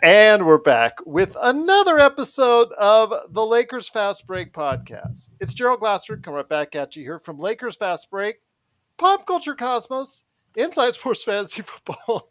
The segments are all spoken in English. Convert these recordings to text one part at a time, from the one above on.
And we're back with another episode of the Lakers Fast Break podcast. It's Gerald Glasser coming right back at you here from Lakers Fast Break, Pop Culture Cosmos, Inside Sports Fantasy Football.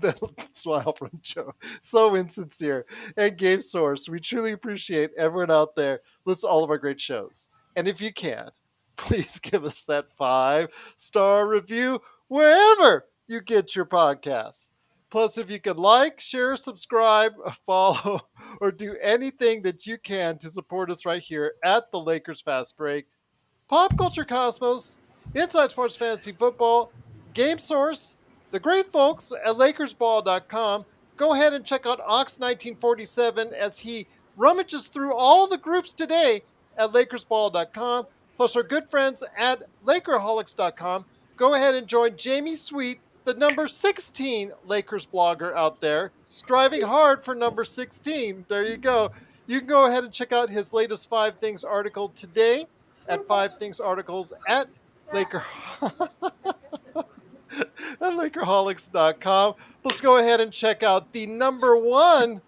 That smile from Joe. So insincere. And Game Source. We truly appreciate everyone out there. Listen to all of our great shows. And if you can, please give us that 5-star review wherever you get your podcasts. Plus, if you could like, share, subscribe, follow, or do anything that you can to support us right here at the Lakers Fast Break, Pop Culture Cosmos, Inside Sports Fantasy Football, Game Source, the great folks at LakersBall.com. Go ahead and check out Ox1947 as he rummages through all the groups today at LakersBall.com. Plus, our good friends at Lakerholics.com. Go ahead and join Jamie Sweet, the number 16 Lakers blogger out there, striving hard for number 16. There you go. You can go ahead and check out his latest 5 Things article today at 5 Things Articles at Laker. At Lakerholics.com. Let's go ahead and check out the number 1.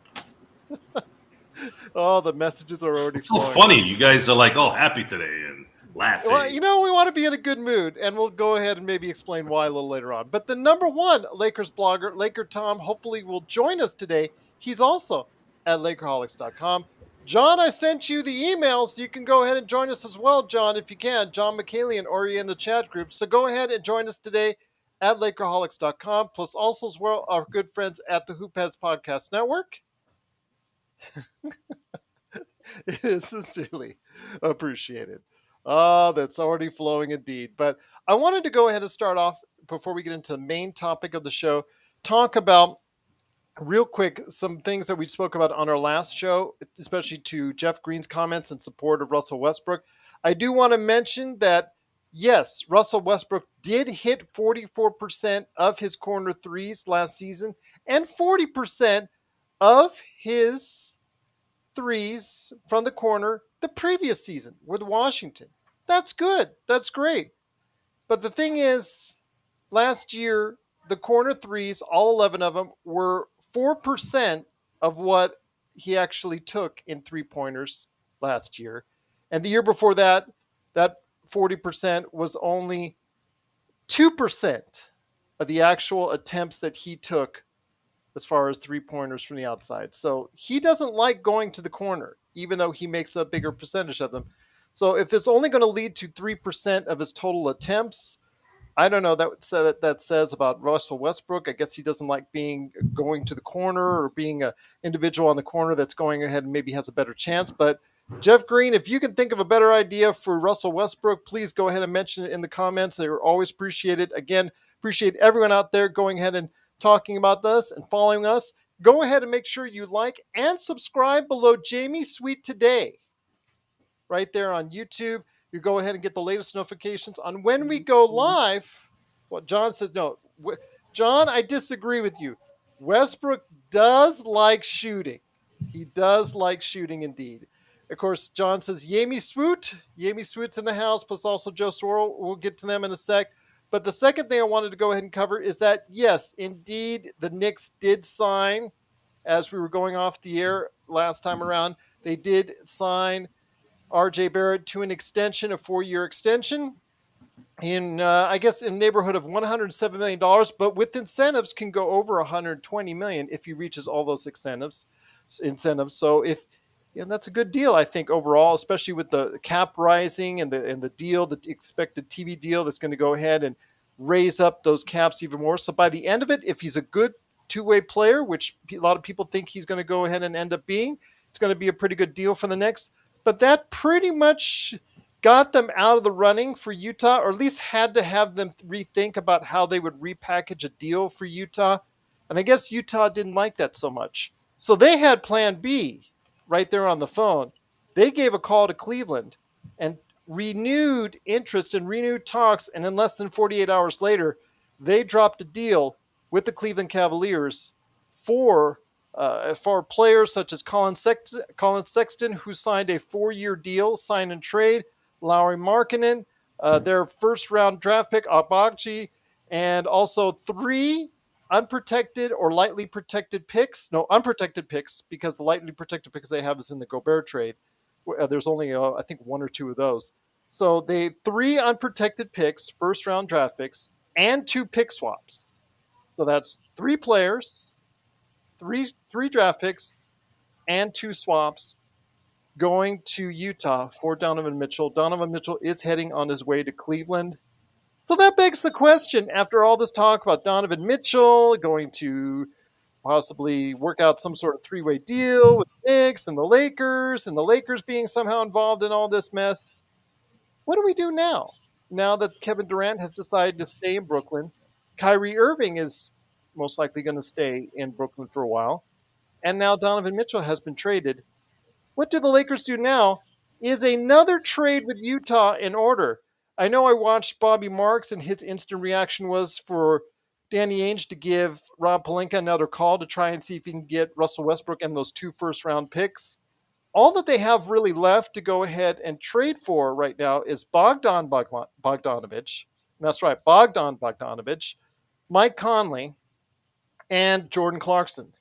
Oh, the messages are already It's so flowing. funny. You guys are like, happy today and laughing. Well, we want to be in a good mood, and we'll go ahead and maybe explain why a little later on. But the number 1 Lakers blogger, Laker Tom, hopefully will join us today. He's also at Lakerholics.com. John, I sent you the emails. You can go ahead and join us as well, John, if you can. John McCallion, or you're in the chat group. So go ahead and join us today at Lakerholics.com. Plus also as well our good friends at the Hoopheads Podcast Network. It is sincerely appreciated. That's already flowing indeed. But I wanted to go ahead and start off, before we get into the main topic of the show, talk about real quick some things that we spoke about on our last show, especially to Jeff Green's comments in support of Russell Westbrook. I do want to mention that, yes, Russell Westbrook did hit 44% of his corner threes last season and 40% of his threes from the corner the previous season with Washington. That's good. That's great. But the thing is, last year, the corner threes, all 11 of them, were 4% of what he actually took in three-pointers last year. And the year before that, that 40% was only 2% of the actual attempts that he took as far as three-pointers from the outside. So he doesn't like going to the corner, even though he makes a bigger percentage of them. So if it's only going to lead to 3% of his total attempts, I don't know that says about Russell Westbrook. I guess he doesn't like going to the corner or being an individual on the corner that's going ahead and maybe has a better chance. But Jeff Green, if you can think of a better idea for Russell Westbrook, please go ahead and mention it in the comments. They are always appreciated. Again, appreciate everyone out there going ahead and talking about this and following us. Go ahead and make sure you like and subscribe below Jamie Sweet Today right there on YouTube. You go ahead and get the latest notifications on when we go live. Well, John says no. John, I disagree with you. Westbrook does like shooting. He does like shooting indeed. Of course, John says Yami Swoot. Yami Swoot's in the house, plus also Joe Soro. We'll get to them in a sec. But the second thing I wanted to go ahead and cover is that, yes, indeed, the Knicks did sign, as we were going off the air last time around, they did sign RJ Barrett to an extension, a 4-year extension, in I guess in the neighborhood of $107 million, but with incentives can go over $120 million if he reaches all those incentives. So that's a good deal, I think, overall, especially with the cap rising and the deal, the expected TV deal that's going to go ahead and raise up those caps even more. So by the end of it, if he's a good two-way player, which a lot of people think he's going to go ahead and end up being, it's going to be a pretty good deal for the Knicks. But that pretty much got them out of the running for Utah, or at least had to have them rethink about how they would repackage a deal for Utah. And I guess Utah didn't like that so much. So they had plan B right there on the phone. They gave a call to Cleveland and renewed interest and renewed talks. And in less than 48 hours later, they dropped a deal with the Cleveland Cavaliers for players such as Colin Sexton, who signed a 4-year deal, sign and trade, Lauri Markkanen, their first-round draft pick, Agbaji, and also 3 unprotected or lightly protected picks. No, unprotected picks, because the lightly protected picks they have is in the Gobert trade. There's only, I think, one or two of those. So they 3 unprotected picks, first round draft picks, and 2 pick swaps. So that's 3 players, three draft picks, and 2 swaps going to Utah for Donovan Mitchell. Donovan Mitchell is heading on his way to Cleveland. So that begs the question, after all this talk about Donovan Mitchell going to possibly work out some sort of 3-way deal with the Knicks and the Lakers being somehow involved in all this mess, what do we do now? Now that Kevin Durant has decided to stay in Brooklyn, Kyrie Irving is most likely going to stay in Brooklyn for a while, and now Donovan Mitchell has been traded. What do the Lakers do now? Is another trade with Utah in order? I know I watched Bobby Marks, and his instant reaction was for Danny Ainge to give Rob Pelinka another call to try and see if he can get Russell Westbrook and those 2 first-round picks. All that they have really left to go ahead and trade for right now is Bogdan Bogdanovic. That's right, Bogdan Bogdanovic, Mike Conley, and Jordan Clarkson.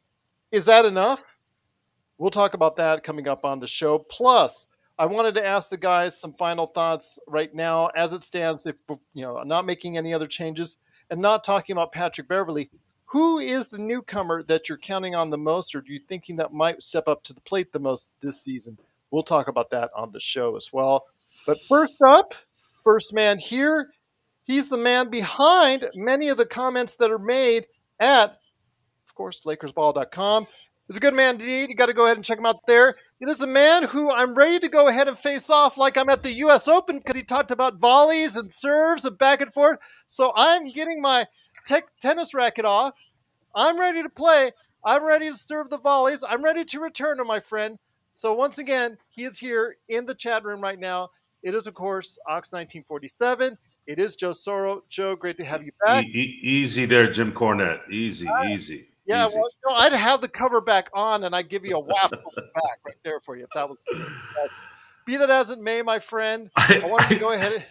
Is that enough? We'll talk about that coming up on the show. Plus, I wanted to ask the guys some final thoughts right now as it stands, if not making any other changes and not talking about Patrick Beverley. Who is the newcomer that you're counting on the most, or do you thinking that might step up to the plate the most this season? We'll talk about that on the show as well. But first up, first man here, he's the man behind many of the comments that are made at, of course, LakersBall.com. He's a good man indeed. You got to go ahead and check him out there. It is a man who I'm ready to go ahead and face off like I'm at the U.S. Open, because he talked about volleys and serves and back and forth. So I'm getting my tennis racket off. I'm ready to play. I'm ready to serve the volleys. I'm ready to return to my friend. So once again, he is here in the chat room right now. It is, of course, Ox1947. It is Joe Soro. Joe, great to have you back. Easy there, Jim Cornette. Easy. Yeah, easy. well, I'd have the cover back on, and I'd give you a whap on the back right there for you if that was the case. Be that as it may, my friend, I wanted to go ahead and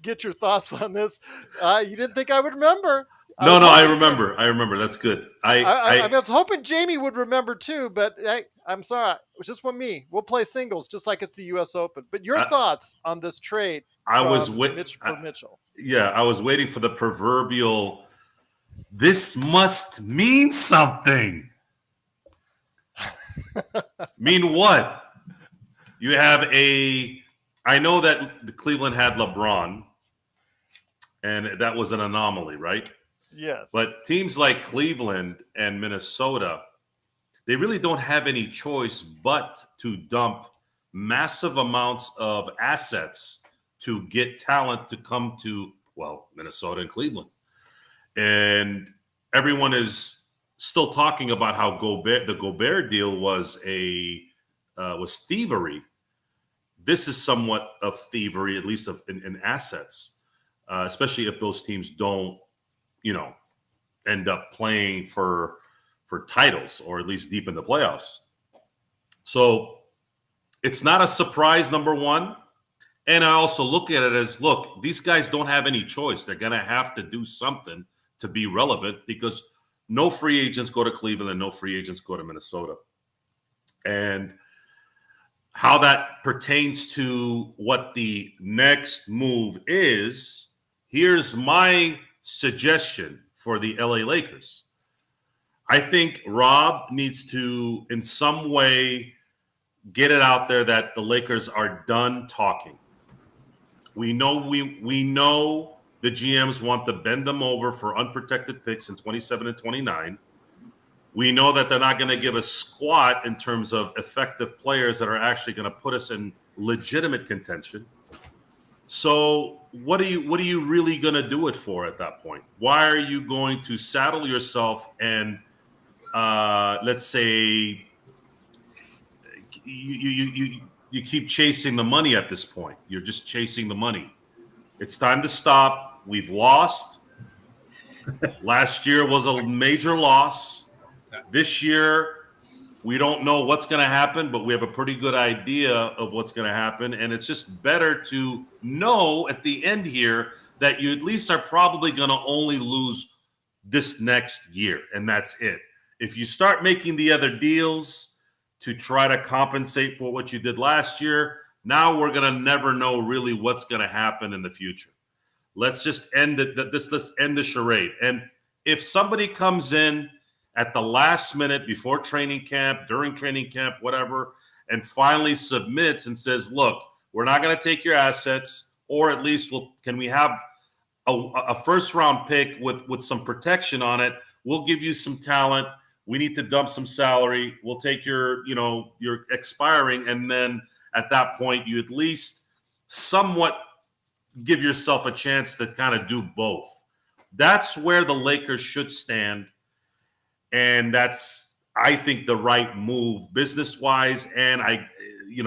get your thoughts on this. You didn't think I would remember. No, I remember. I remember. That's good. I was hoping Jamie would remember too, but hey, I'm sorry. It was just with me. We'll play singles just like it's the U.S. Open. But your thoughts on this trade Mitchell? Yeah, I was waiting for the proverbial, this must mean something. Mean what? You have I know that the Cleveland had LeBron, and that was an anomaly, right? Yes. But teams like Cleveland and Minnesota, they really don't have any choice but to dump massive amounts of assets to get talent to come to, well, Minnesota and Cleveland. And everyone is still talking about how the Gobert deal was thievery. This is somewhat of thievery, at least in assets, especially if those teams don't, end up playing for titles, or at least deep in the playoffs. So it's not a surprise, number one. And I also look at it as, look, these guys don't have any choice. They're going to have to do something to be relevant, because no free agents go to Cleveland and no free agents go to Minnesota. And how that pertains to what the next move is, here's my suggestion for the LA Lakers. I think Rob needs to, in some way, get it out there that the Lakers are done talking. We know the GMs want to bend them over for unprotected picks in 27 and 29. We know that they're not going to give a squat in terms of effective players that are actually going to put us in legitimate contention. So what are you really going to do it for at that point? Why are you going to saddle yourself and let's say you keep chasing the money at this point? You're just chasing the money. It's time to stop. We've lost. Last year was a major loss. This year, we don't know what's going to happen, but we have a pretty good idea of what's going to happen. And it's just better to know at the end here that you at least are probably going to only lose this next year, and that's it. If you start making the other deals to try to compensate for what you did last year, now we're going to never know really what's going to happen in the future. Let's just end it. Let's end the charade. And if somebody comes in at the last minute before training camp, during training camp, whatever, and finally submits and says, look, we're not going to take your assets, or at least can we have a first round pick with some protection on it? We'll give you some talent. We need to dump some salary. We'll take your expiring. And then at that point, you at least somewhat give yourself a chance to kind of do both. That's where the Lakers should stand. And that's, I think, the right move business-wise and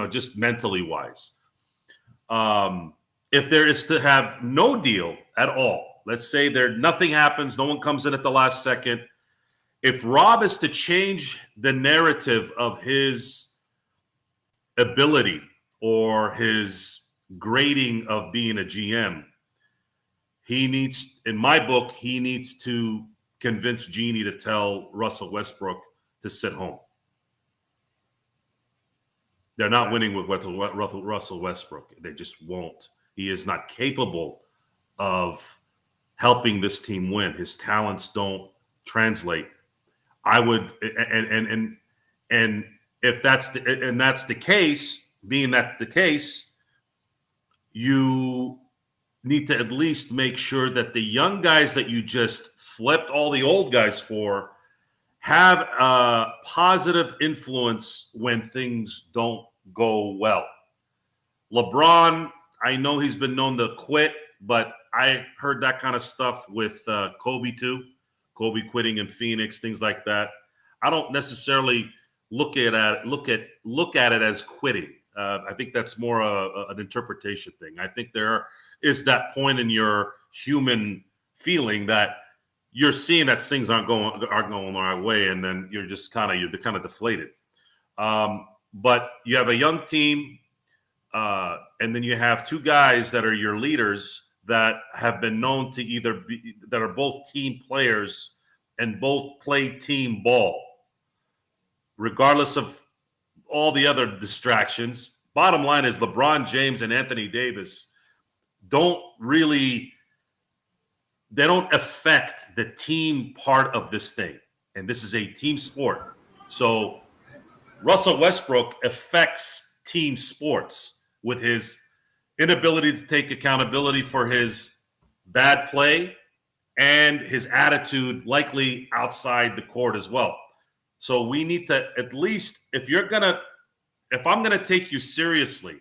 just mentally-wise. If there is to have no deal at all, let's say nothing happens, no one comes in at the last second. If Rob is to change the narrative of his ability or his grading of being a GM, he needs, in my book, he needs to convince Jeannie to tell Russell Westbrook to sit home. They're not winning with Russell Westbrook. They just won't. He is not capable of helping this team win. His talents don't translate. I would, and if that's the case, being that the case, you need to at least make sure that the young guys that you just flipped all the old guys for have a positive influence when things don't go well. LeBron, I know he's been known to quit, but I heard that kind of stuff with Kobe too. Kobe quitting in Phoenix, things like that. I don't necessarily look at it as quitting. I think that's more an interpretation thing. I think there is that point in your human feeling that you're seeing that things aren't going the right way, and then you're kind of deflated. But you have a young team, and then you have two guys that are your leaders that have been known to that are both team players and both play team ball, regardless of all the other distractions. Bottom line is LeBron James and Anthony Davis don't affect the team part of this thing. And this is a team sport. So Russell Westbrook affects team sports with his inability to take accountability for his bad play and his attitude likely outside the court as well. So we need to at least, if I'm going to take you seriously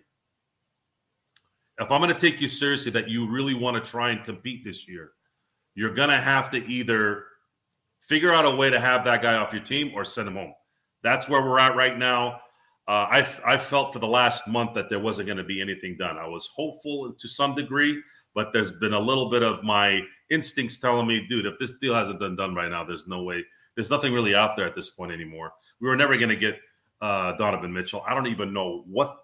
that you really want to try and compete this year, you're going to have to either figure out a way to have that guy off your team or send him home. That's where we're at right now. I felt for the last month that there wasn't going to be anything done. I was hopeful to some degree, but there's been a little bit of my instincts telling me, dude, if this deal hasn't been done by now, there's no way. There's nothing really out there at this point anymore. We were never going to get Donovan Mitchell. I don't even know what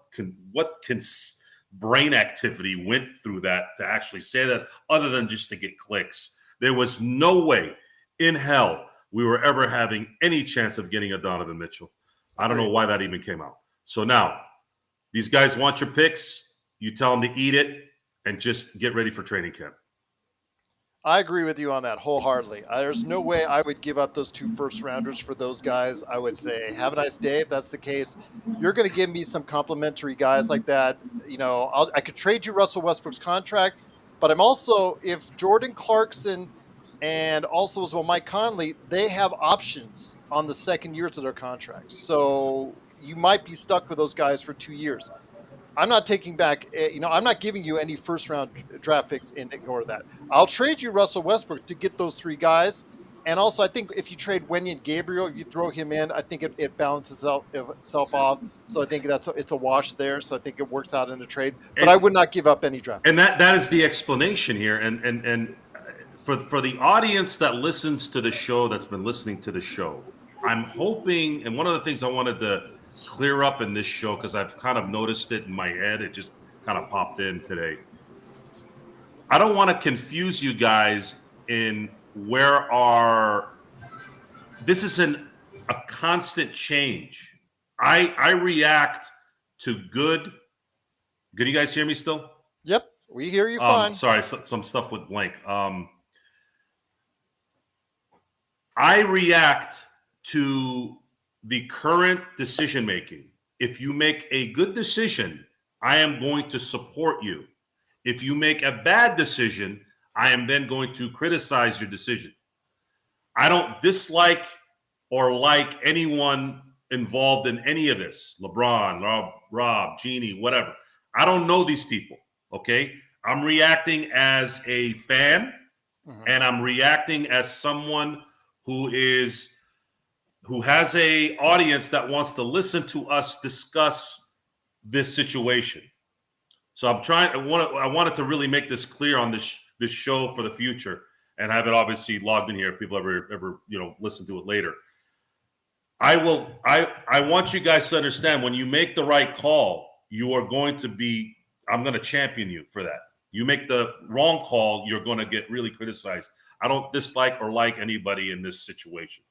brain activity went through that to actually say that, other than just to get clicks. There was no way in hell we were ever having any chance of getting a Donovan Mitchell. I don't know why that even came out. So now, these guys want your picks. You tell them to eat it and just get ready for training camp. I agree with you on that wholeheartedly. There's no way I would give up those 2 first-rounders for those guys. I would say, have a nice day if that's the case. You're going to give me some complimentary guys like that. I could trade you Russell Westbrook's contract, but I'm also, if Jordan Clarkson and also as well Mike Conley, they have options on the second years of their contracts. So you might be stuck with those guys for 2 years. I'm not taking back, I'm not giving you any first-round draft picks in ignore that. I'll trade you Russell Westbrook to get those 3 guys. And also, I think if you trade Wenyen Gabriel, if you throw him in, I think it balances itself off. So I think it's a wash there. So I think it works out in the trade. But I would not give up any draft picks. And that is the explanation here. And for the audience that listens to the show, that's been listening to the show, I'm hoping, and one of the things I wanted to clear up in this show, because I've kind of noticed it in my head, it just kind of popped in today. I don't want to confuse you guys in this is a constant change. I react to good. Can you guys hear me still? Yep, we hear you fine. Sorry, some stuff with blank. I react to the current decision making. If you make a good decision, I am going to support you. If you make a bad decision, I am then going to criticize your decision. I don't dislike or like anyone involved in any of this. LeBron, Rob, Jeannie, whatever. I don't know these people, okay? I'm reacting as a fan, and I'm reacting as someone who has a audience that wants to listen to us discuss this situation. So I wanted to really make this clear on this show for the future, and have it obviously logged in here if people ever listen to it later. I want you guys to understand, when you make the right call, I'm going to champion you for that. You make the wrong call, you're going to get really criticized. I don't dislike or like anybody in this situation.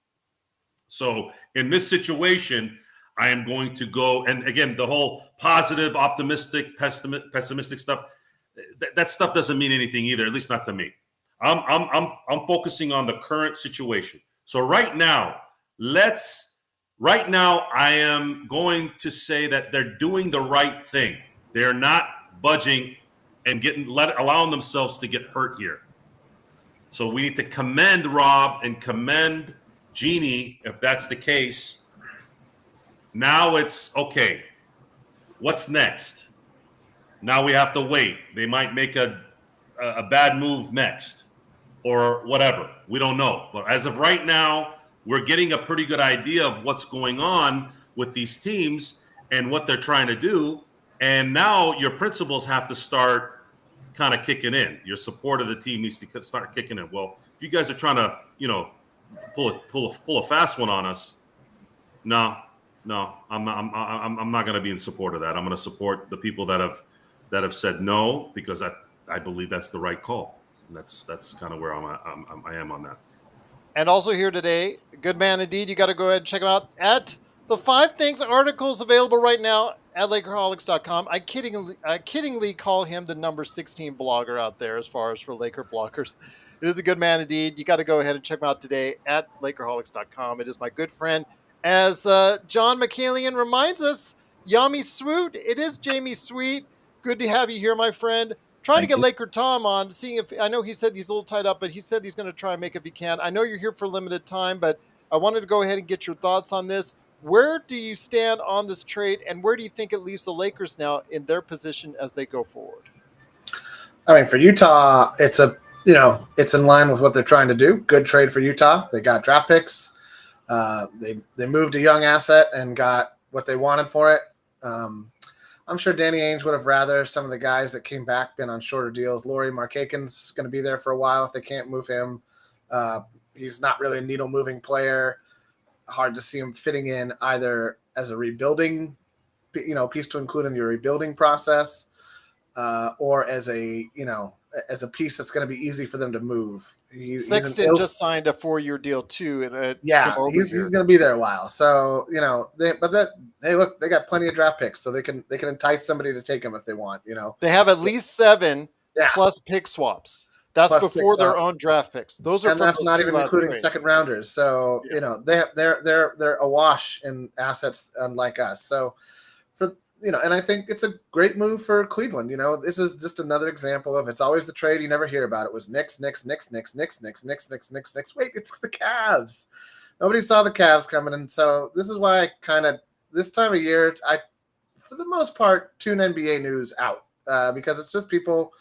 So in this situation, I am going to go, and again, the whole positive, optimistic, pessimistic stuff, that stuff doesn't mean anything either, at least not to me. I'm focusing on the current situation. So right now, I am going to say that they're doing the right thing. They're not budging and allowing themselves to get hurt here. So we need to commend Rob and commend Jeannie, if that's the case. Now it's okay. What's next? Now we have to wait. They might make a bad move next or whatever. We don't know. But as of right now, we're getting a pretty good idea of what's going on with these teams and what they're trying to do. And now your principles have to start kind of kicking in. Your support of the team needs to start kicking in. Well, if you guys are trying to, pull a fast one on us, no, I'm not going to be in support of that. I'm going to support the people that have said no, because I believe that's the right call. And that's kind of where I am on that. And also here today, good man indeed. You got to go ahead and check him out at the 5 Things articles available right now at Lakerholics.com. I kiddingly call him the number 16 blogger out there as far as for Laker bloggers. It is a good man indeed. You got to go ahead and check him out today at Lakerholics.com. It is my good friend. As John McCallion reminds us, Yami Sweet. It is Jamie Sweet. Good to have you here, my friend. Trying to get Laker Tom on, seeing if, I know he said he's a little tied up, but he said he's going to try and make it if he can. I know you're here for a limited time, but I wanted to go ahead and get your thoughts on this. Where do you stand on this trade, and where do you think it leaves the Lakers now in their position as they go forward? I mean, for Utah, it's in line with what they're trying to do. Good trade for Utah. They got draft picks. They moved a young asset and got what they wanted for it. I'm sure Danny Ainge would have rather some of the guys that came back been on shorter deals. Lauri Markkaken's going to be there for a while if they can't move him. He's not really a needle-moving player. Hard to see him fitting in either as a rebuilding, piece to include in your rebuilding process, or as a piece that's going to be easy for them to move. Sexton just signed a 4-year deal too, and he's going to be there a while. So they got plenty of draft picks, so they can entice somebody to take him if they want. They have at least 7 plus pick swaps. That's plus before their own draft picks. Those are, and that's not even including second rounders. So they're awash in assets, unlike us. So and I think it's a great move for Cleveland. This is just another example of, it's always the trade you never hear about. It was Knicks. Wait, it's the Cavs. Nobody saw the Cavs coming, and so this is why I this time of year, I, for the most part, tune NBA news out because it's just people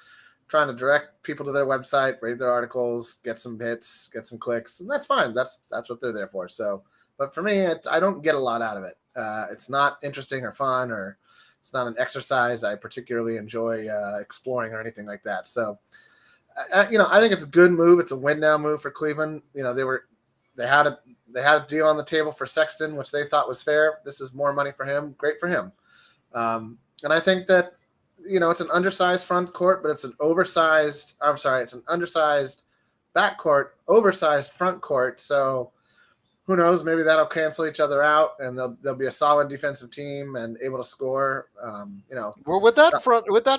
trying to direct people to their website, read their articles, get some hits, get some clicks, and that's fine. That's what they're there for. So, but for me, I don't get a lot out of it. It's not interesting or fun, or it's not an exercise I particularly enjoy exploring or anything like that. So, I think it's a good move. It's a win now move for Cleveland. They had a deal on the table for Sexton, which they thought was fair. This is more money for him. Great for him. And I think that, it's an undersized front court, but it's an undersized backcourt, oversized front court. So who knows? Maybe that'll cancel each other out, and they'll be a solid defensive team and able to score. Well, with that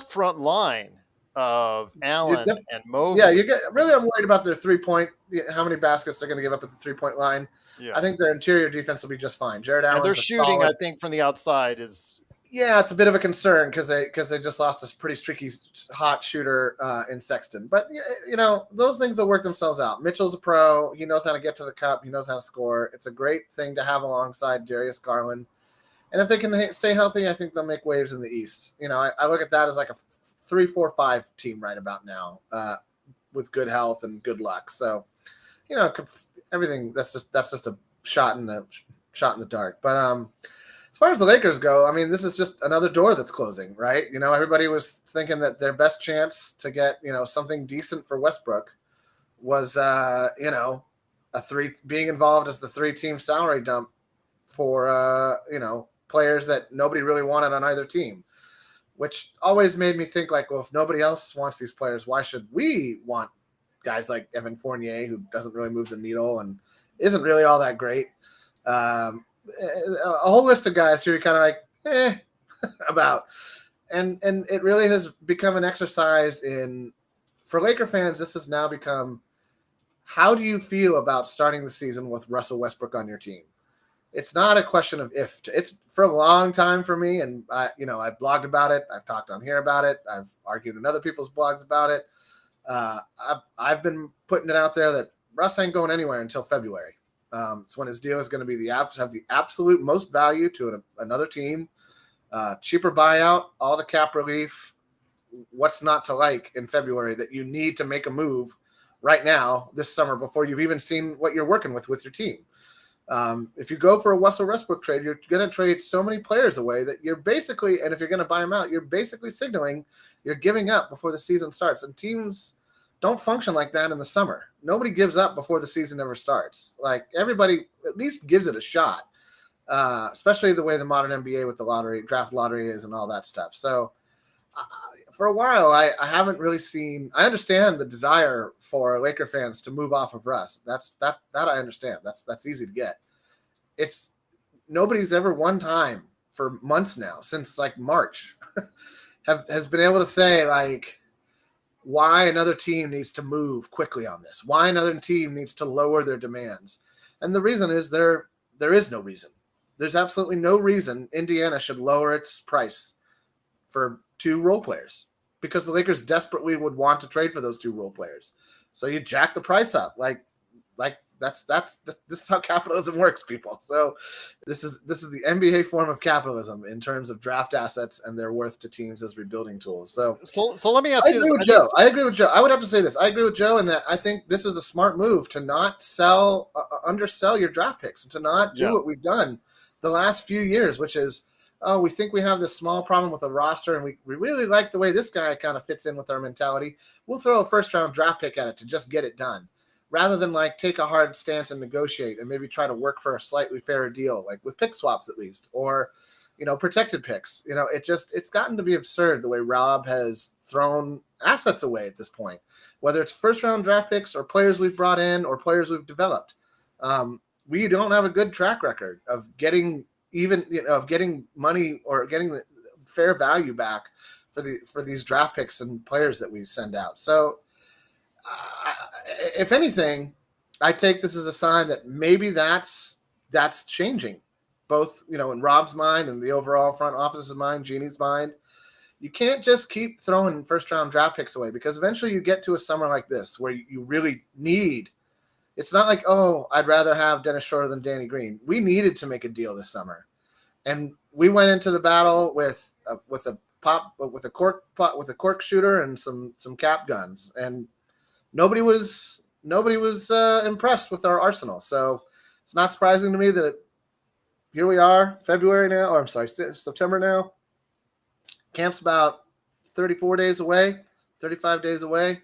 front line of Allen and Mobley, I'm worried about their 3-point. How many baskets they're going to give up at the 3-point line? Yeah. I think their interior defense will be just fine. Jared Allen, and their shooting, I think, from the outside is. Yeah, it's a bit of a concern because they just lost a pretty streaky, hot shooter in Sexton. But those things will work themselves out. Mitchell's a pro. He knows how to get to the cup. He knows how to score. It's a great thing to have alongside Darius Garland. And if they can stay healthy, I think they'll make waves in the East. I look at that as like a 3-4-5 team right about now, with good health and good luck. So, everything that's just a shot in the dark. But as far as the Lakers go, I mean, this is just another door that's closing, right? Everybody was thinking that their best chance to get, something decent for Westbrook was, being involved as the 3-team salary dump for, players that nobody really wanted on either team, which always made me think like, well, if nobody else wants these players, why should we want guys like Evan Fournier, who doesn't really move the needle and isn't really all that great? A whole list of guys who you're kind of like, about. And it really has become an exercise for Laker fans, this has now become, how do you feel about starting the season with Russell Westbrook on your team? It's not a question of if. It's for a long time for me, and I've blogged about it. I've talked on here about it. I've argued in other people's blogs about it. I've been putting it out there that Russ ain't going anywhere until February. It's when his deal is going to be have the absolute most value to another team, cheaper buyout, all the cap relief. What's not to like in February that you need to make a move right now this summer before you've even seen what you're working with your team? If you go for a Russell Westbrook trade, you're going to trade so many players away that you're basically, and if you're going to buy them out, you're basically signaling you're giving up before the season starts. And teams don't function like that in the summer. Nobody gives up before the season ever starts. Like, everybody at least gives it a shot, especially the way the modern NBA with the draft lottery is and all that stuff. So for a while, I haven't really seen. I understand the desire for Laker fans to move off of Russ. That I understand. That's easy to get. It's nobody's ever one time for months now, since like March, has been able to say like why another team needs to move quickly on this, why another team needs to lower their demands. And the reason is there is no reason. There's absolutely no reason Indiana should lower its price for 2 role players, because the Lakers desperately would want to trade for those 2 role players. So you jack the price up. Like this is how capitalism works, people. So this is the NBA form of capitalism in terms of draft assets and their worth to teams as rebuilding tools. So let me ask you this. I agree with Joe. I would have to say this. I agree with Joe in that I think this is a smart move to not undersell your draft picks, and to not do what we've done the last few years, which is, we think we have this small problem with the roster, and we really like the way this guy kind of fits in with our mentality. We'll throw a first-round draft pick at it to just get it done, rather than like take a hard stance and negotiate and maybe try to work for a slightly fairer deal, like with pick swaps at least, or, protected picks. It's gotten to be absurd the way Rob has thrown assets away at this point, whether it's first-round draft picks or players we've brought in or players we've developed. We don't have a good track record of getting money or getting the fair value back for these draft picks and players that we send out. So if anything, I take this as a sign that maybe that's changing, both, in Rob's mind and the overall front office's mind, Jeannie's mind. You can't just keep throwing first round draft picks away, because eventually you get to a summer like this where you really need. It's not like, oh, I'd rather have Dennis Schroeder than Danny Green. We needed to make a deal this summer, and we went into the battle with a cork shooter and some cap guns, and nobody was impressed with our arsenal. So it's not surprising to me that here we are, September now. Camp's about 35 days away.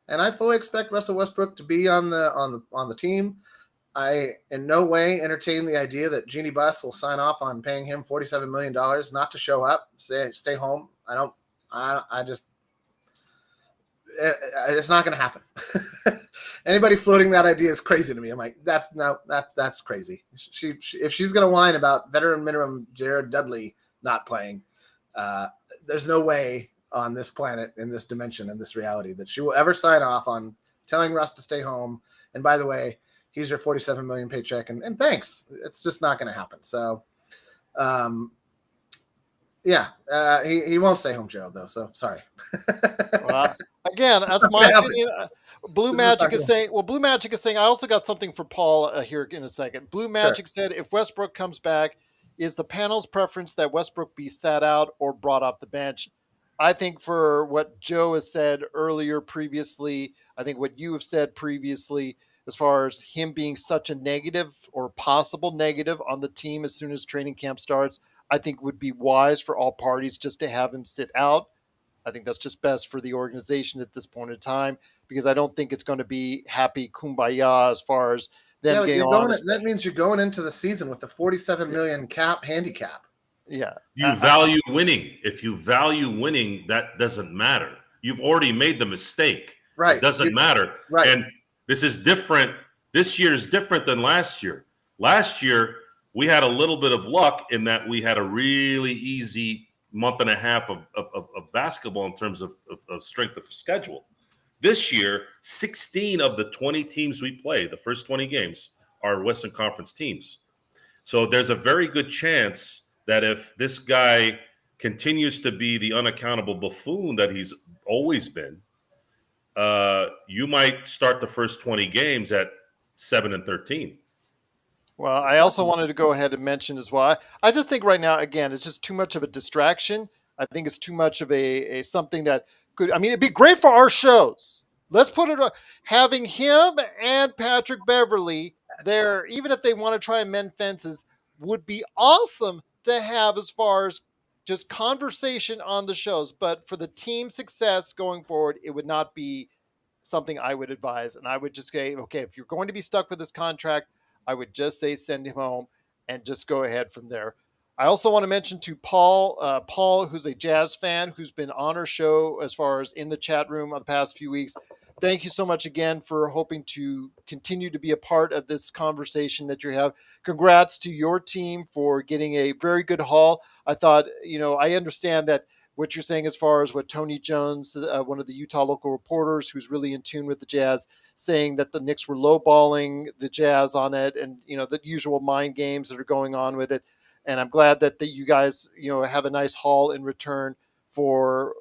And I fully expect Russell Westbrook to be on the team. I in no way entertain the idea that Jeannie Buss will sign off on paying him $47 million not to show up, stay home. It's not going to happen. Anybody floating that idea is crazy to me. I'm like, that's crazy. She if she's gonna whine about veteran minimum Jared Dudley not playing, there's no way on this planet, in this dimension, in this reality, that she will ever sign off on telling Russ to stay home. And by the way, here's your $47 million paycheck, and thanks. It's just not going to happen. So, he won't stay home, Gerald, though. So sorry. Well, again, that's my opinion. Blue Magic is saying. Well, Blue Magic is saying. I also got something for Paul here in a second. Blue Magic said, if Westbrook comes back, is the panel's preference that Westbrook be sat out or brought off the bench? I think for what Joe has said earlier previously, I think what you have said previously, as far as him being such a negative or possible negative on the team as soon as training camp starts, I think would be wise for all parties just to have him sit out. I think that's just best for the organization at this point in time, because I don't think it's going to be happy kumbaya as far as them getting on. That means you're going into the season with the $47 million cap handicap. Yeah. You value winning. If you value winning, that doesn't matter. You've already made the mistake. Right. It doesn't matter. Right. And this is different. This year is different than last year. Last year, we had a little bit of luck in that we had a really easy month and a half of basketball in terms of strength of schedule. This year, 16 of the 20 teams we play, the first 20 games, are Western Conference teams. So there's a very good chance that if this guy continues to be the unaccountable buffoon that he's always been, you might start the first 20 games at 7-13. Well, I also wanted to go ahead and mention as well. I just think right now, again, it's just too much of a distraction. I think it's too much of a something that could. I mean, it'd be great for our shows. Let's put it having him and Patrick Beverley there, even if they want to try and mend fences, would be awesome to have as far as just conversation on the shows. But for the team success going forward, it would not be something I would advise. And I would just say, okay, if you're going to be stuck with this contract, I would just say send him home and just go ahead from there. I also want to mention to Paul, who's a Jazz fan, who's been on our show as far as in the chat room on the past few weeks. Thank you so much again for hoping to continue to be a part of this conversation that you have. Congrats to your team for getting a very good haul. I thought, I understand that what you're saying as far as what Tony Jones, one of the Utah local reporters who's really in tune with the Jazz, saying that the Knicks were lowballing the Jazz on it, and the usual mind games that are going on with it. And I'm glad that you guys have a nice haul in return for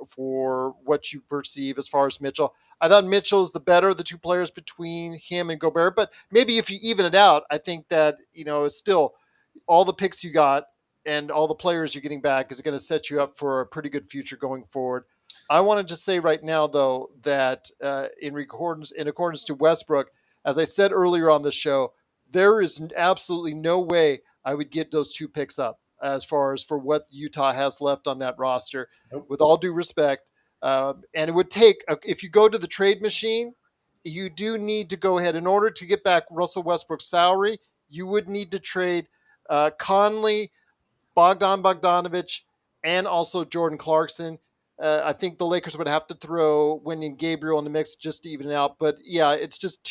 what you perceive as far as Mitchell. I thought Mitchell is the better of the two players between him and Gobert, but maybe if you even it out, I think that it's still all the picks you got and all the players you're getting back is going to set you up for a pretty good future going forward. I want to just say right now, though, that in accordance to Westbrook, as I said earlier on the show, there is absolutely no way I would get those two picks up as far as for what Utah has left on that roster. Nope. With all due respect, and it would take, if you go to the trade machine, you do need to go ahead in order to get back Russell Westbrook's salary. You would need to trade Conley, Bogdanovich, and also Jordan Clarkson. I think the Lakers would have to throw Wenyen Gabriel in the mix just to even it out. But yeah, it's just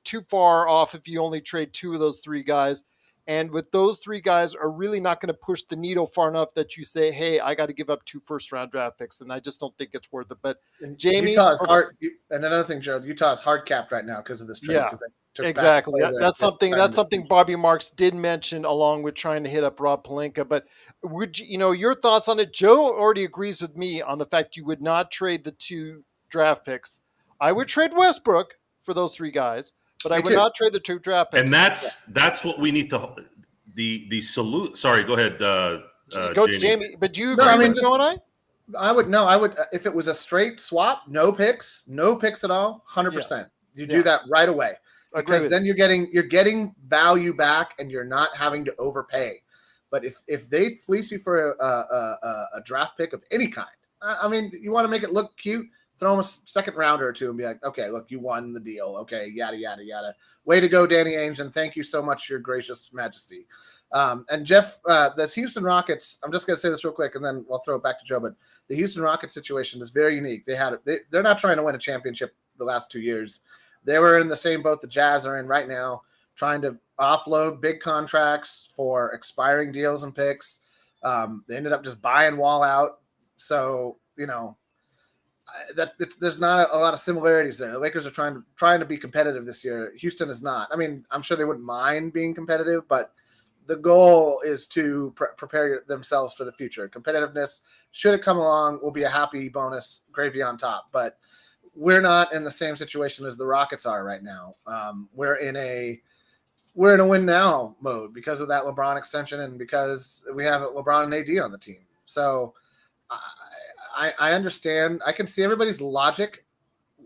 too far off if you only trade two of those three guys. And with those three guys are really not going to push the needle far enough that you say, hey, I got to give up 2 first-round draft picks. And I just don't think it's worth it. But Jamie. Utah's hard, and another thing, Joe, Utah's hard capped right now because of this trade. Yeah, exactly. That's something Bobby Marks did mention along with trying to hit up Rob Pelinka. But would your thoughts on it? Joe already agrees with me on the fact you would not trade the 2 draft picks. I would trade Westbrook for those 3 guys. But I would not trade the 2 draft picks. And that's what we need to the salute. Sorry, go ahead, Jamie. But do you agree with Joe and I? I would if it was a straight swap, no picks at all, 100%. You do that right away because then you're getting value back and you're not having to overpay. But if they fleece you for a draft pick of any kind, I mean, you want to make it look cute. Throw him a second rounder or 2 and be like, okay, look, you won the deal. Okay, yada, yada, yada. Way to go, Danny Ainge, and thank you so much, your gracious majesty. And Jeff, this Houston Rockets, I'm just going to say this real quick, and then I'll throw it back to Joe, but the Houston Rockets situation is very unique. They're not trying to win a championship the last 2 years. They were in the same boat the Jazz are in right now, trying to offload big contracts for expiring deals and picks. They ended up just buying Wall out. So, there's not a lot of similarities there. The Lakers are trying to be competitive this year. Houston is not. I mean, I'm sure they wouldn't mind being competitive, but the goal is to prepare themselves for the future. Competitiveness, should it come along, will be a happy bonus, gravy on top. But we're not in the same situation as the Rockets are right now. We're in a win now mode because of that LeBron extension and because we have LeBron and AD on the team. So I understand. I can see everybody's logic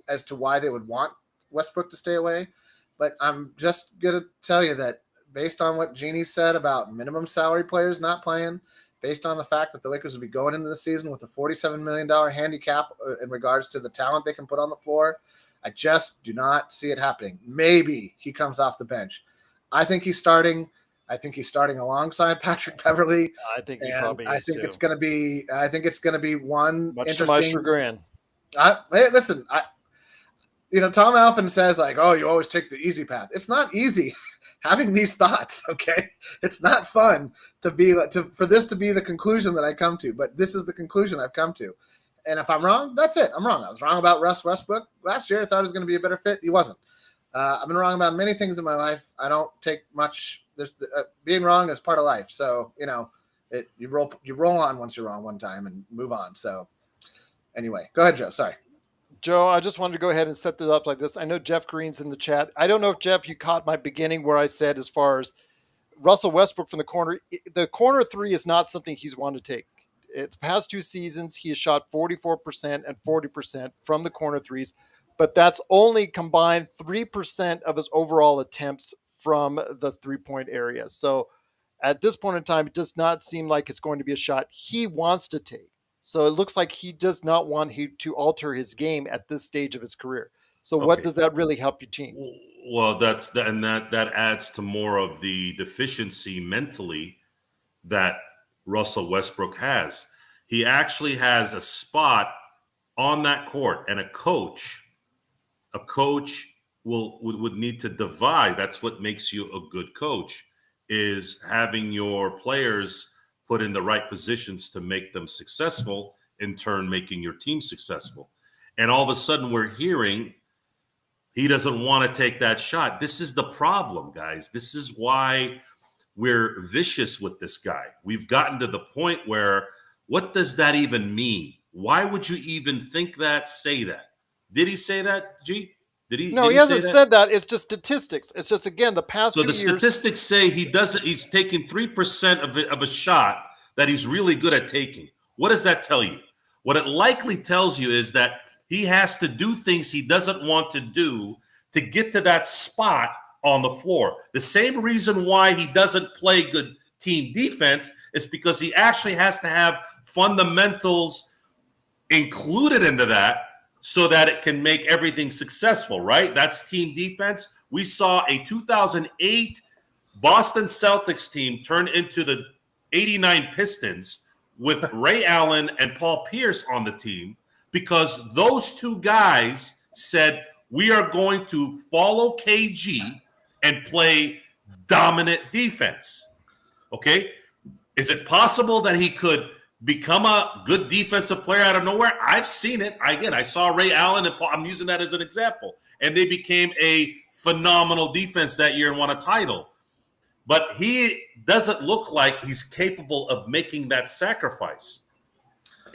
as to why they would want Westbrook to stay away. But I'm just going to tell you that based on what Jeannie said about minimum salary players not playing, based on the fact that the Lakers will be going into the season with a $47 million handicap in regards to the talent they can put on the floor, I just do not see it happening. Maybe he comes off the bench. I think he's starting. I think he's starting alongside Patrick Beverley. I think he probably is too. It's going to be. I think it's going to be one much interesting. To my chagrin. Hey, listen. Tom Alfin says like, "Oh, you always take the easy path." It's not easy having these thoughts. Okay, it's not fun for this to be the conclusion that I come to. But this is the conclusion I've come to. And if I'm wrong, that's it. I'm wrong. I was wrong about Russ Westbrook last year. I thought he was going to be a better fit. He wasn't. I've been wrong about many things in my life. I don't take much. Being wrong is part of life. So, you roll on once you're wrong one time and move on. So anyway, go ahead, Joe. Sorry. Joe, I just wanted to go ahead and set this up like this. I know Jeff Green's in the chat. I don't know if, Jeff, you caught my beginning where I said as far as Russell Westbrook from the corner three is not something he's wanted to take. The past 2 seasons, he has shot 44% and 40% from the corner threes, but that's only combined 3% of his overall attempts from the three-point area. So at this point in time, it does not seem like it's going to be a shot he wants to take. So it looks like he does not want to alter his game at this stage of his career. So what does that really help your team? Well, that adds to more of the deficiency mentally that Russell Westbrook has. He actually has a spot on that court, and a coach would need to divide. That's what makes you a good coach, is having your players put in the right positions to make them successful, in turn making your team successful. And all of a sudden we're hearing he doesn't want to take that shot. This is the problem, guys. This is why we're vicious with this guy. We've gotten to the point where, what does that even mean? Why would you even think that, say that? Did he say that, G? No, he hasn't said that. It's just statistics. It's just, again, the past 2 years. So the statistics say he's taking 3% of a shot that he's really good at taking. What does that tell you? What it likely tells you is that he has to do things he doesn't want to do to get to that spot on the floor. The same reason why he doesn't play good team defense is because he actually has to have fundamentals included into that, so that it can make everything successful, right? That's team defense. We saw a 2008 Boston Celtics team turn into the 89 Pistons with Ray Allen and Paul Pierce on the team, because those 2 guys said, we are going to follow KG and play dominant defense. Okay? Is it possible that he could become a good defensive player out of nowhere? I've seen it. I saw Ray Allen and Paul. I'm using that as an example. And they became a phenomenal defense that year and won a title. But he doesn't look like he's capable of making that sacrifice.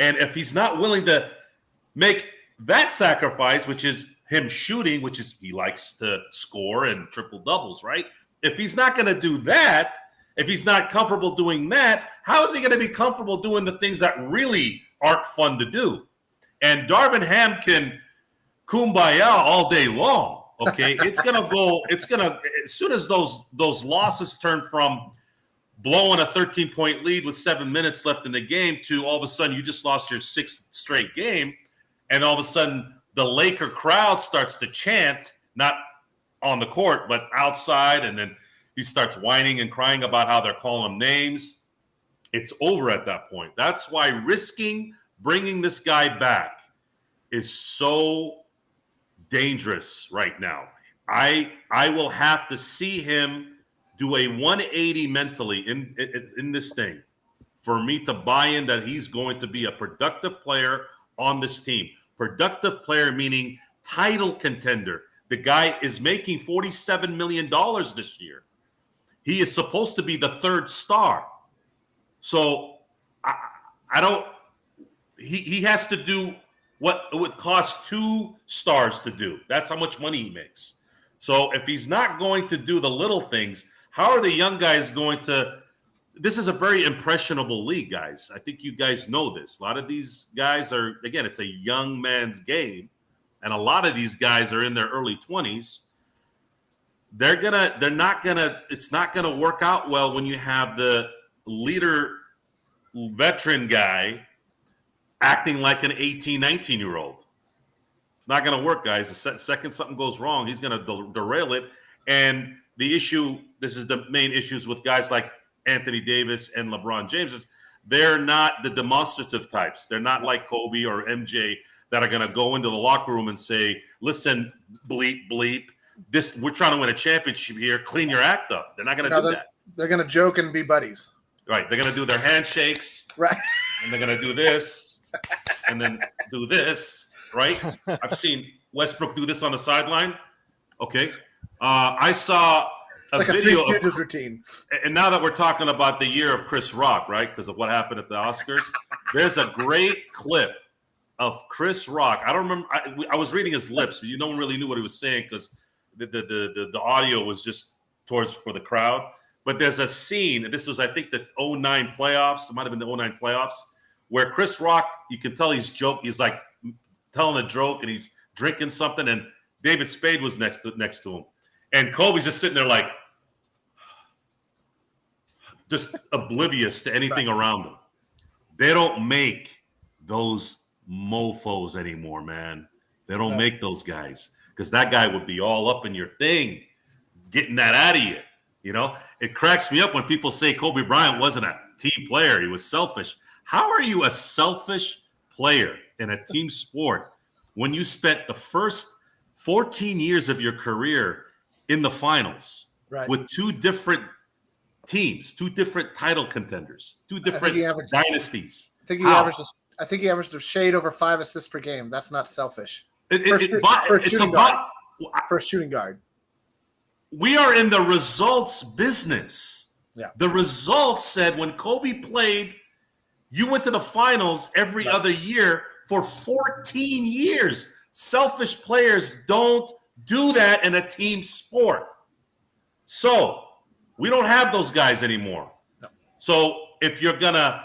And if he's not willing to make that sacrifice, which is him shooting, which is he likes to score and triple doubles, right? If he's not going to do that, if he's not comfortable doing that, how is he going to be comfortable doing the things that really aren't fun to do? And Darvin Ham can kumbaya all day long. Okay, it's gonna go. It's gonna, as soon as those losses turn from blowing a 13-point lead with 7 minutes left in the game to all of a sudden you just lost your 6th straight game, and all of a sudden the Laker crowd starts to chant, not on the court but outside, and then he starts whining and crying about how they're calling him names. It's over at that point. That's why risking bringing this guy back is so dangerous right now. I will have to see him do a 180 mentally in this thing for me to buy in that he's going to be a productive player on this team. Productive player meaning title contender. The guy is making $47 million this year. He is supposed to be the third star. So I don't – he has to do what it would cost 2 stars to do. That's how much money he makes. So if he's not going to do the little things, how are the young guys going to – this is a very impressionable league, guys. I think you guys know this. A lot of these guys are – again, it's a young man's game, and a lot of these guys are in their early 20s. It's not gonna work out well when you have the leader veteran guy acting like an 18, 19-year-old. It's not gonna work, guys. The second something goes wrong, he's gonna derail it. And the issue, this is the main issues with guys like Anthony Davis and LeBron James, is they're not the demonstrative types. They're not like Kobe or MJ that are gonna go into the locker room and say, listen, bleep, bleep, we're trying to win a championship here. Clean your act up. They're not going to do that. They're going to joke and be buddies. Right. They're going to do their handshakes. Right. And they're going to do this and then do this. Right. I've seen Westbrook do this on the sideline. Okay. I saw a video Three Stooges routine. And now that we're talking about the year of Chris Rock, right, because of what happened at the Oscars, there's a great clip of Chris Rock. I don't remember. I was reading his lips. No one really knew what he was saying because the audio was just for the crowd. But there's a scene, and this was, I think, the 09 playoffs. It might have been the 09 playoffs, where Chris Rock, you can tell he's joking. He's like telling a joke, and he's drinking something, and David Spade was next to him. And Kobe's just sitting there like, just oblivious to anything around him. They don't make those mofos anymore, man. They don't make those guys. Because that guy would be all up in your thing, getting that out of you. You know, it cracks me up when people say Kobe Bryant wasn't a team player. He was selfish. How are you a selfish player in a team sport when you spent the first 14 years of your career in the finals with 2 different teams, 2 different title contenders, 2 different dynasties? I think he averaged a shade over 5 assists per game. That's not selfish. For a shooting guard. We are in the results business. Yeah. The results said when Kobe played, you went to the finals every other year for 14 years. Selfish players don't do that in a team sport. So we don't have those guys anymore. No. So if you're going to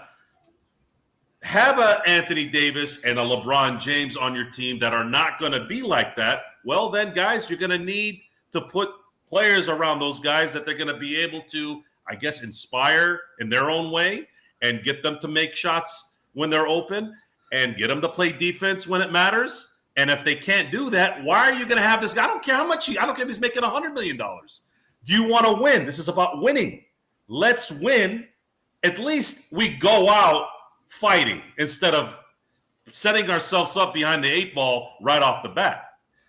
have a Anthony Davis and a LeBron James on your team that are not going to be like that, well, then, guys, you're going to need to put players around those guys that they're going to be able to, I guess, inspire in their own way and get them to make shots when they're open and get them to play defense when it matters. And if they can't do that, why are you going to have this guy? I don't care how much I don't care if he's making $100 million. Do you want to win? This is about winning. Let's win. At least we go out fighting instead of setting ourselves up behind the 8 ball right off the bat.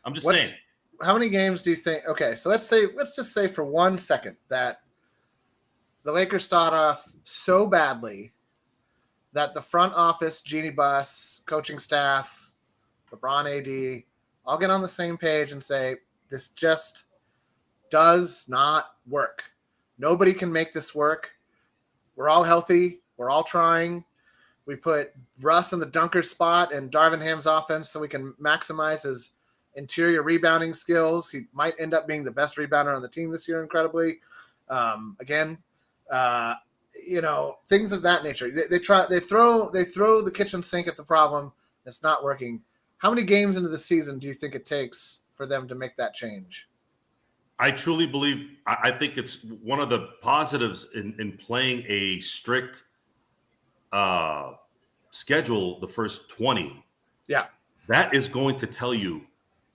I'm just saying. How many games do you think? Okay, so let's just say for 1 second that the Lakers start off so badly that the front office, Jeannie Buss, coaching staff, LeBron AD, all get on the same page and say, this just does not work. Nobody can make this work. We're all healthy. We're all trying. We put Russ in the dunker spot and Darvin Ham's offense so we can maximize his interior rebounding skills. He might end up being the best rebounder on the team this year, incredibly. Things of that nature. They throw the kitchen sink at the problem. It's not working. How many games into the season do you think it takes for them to make that change? I truly believe, I think it's one of the positives in playing a strict schedule the first 20. Yeah. That is going to tell you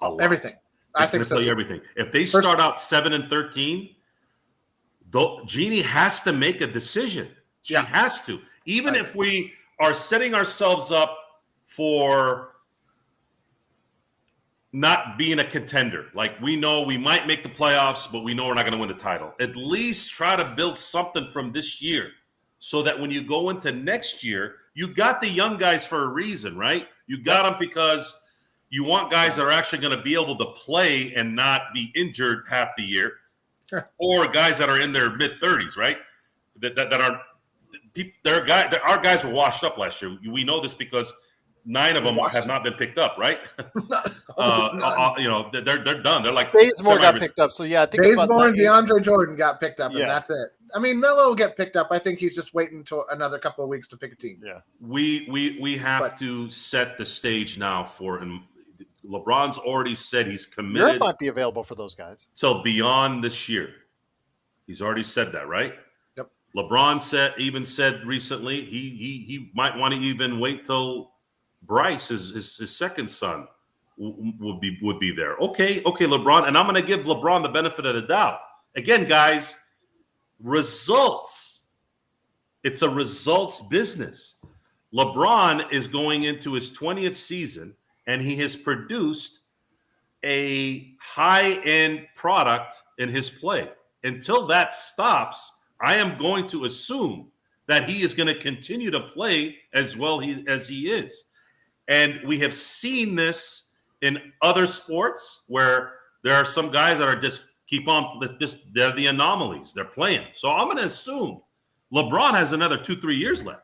a lot. Everything. I think so. Tell you everything. If they start out 7-13, Jeannie has to make a decision. She has to. Even if we are setting ourselves up for not being a contender. Like, we know we might make the playoffs, but we know we're not going to win the title. At least try to build something from this year so that when you go into next year, you got the young guys for a reason, right? You got them because you want guys that are actually going to be able to play and not be injured half the year, or guys that are in their mid-30s, right? That are our guys were washed up last year. We know this because 9 of them have not been picked up, right? They're done. They're like Bazemore got picked up, so yeah, I think Bazemore and DeAndre Jordan got picked up, and Yeah. that's it. I mean, Melo will get picked up. I think he's just waiting until another couple of weeks to pick a team. Yeah, we have to set the stage now for him. LeBron's already said he's committed. Europe might be available for those guys till beyond this year. He's already said that, right? Yep. LeBron said recently he might want to even wait till Bryce, his second son, would be there. Okay, LeBron, and I'm going to give LeBron the benefit of the doubt. Again, guys, results. It's a results business. LeBron is going into his 20th season, and he has produced a high-end product in his play. Until that stops, I am going to assume that he is going to continue to play as well as he is. And we have seen this in other sports where there are some guys that are just they're the anomalies. They're playing. So I'm going to assume LeBron has another 2-3 years left.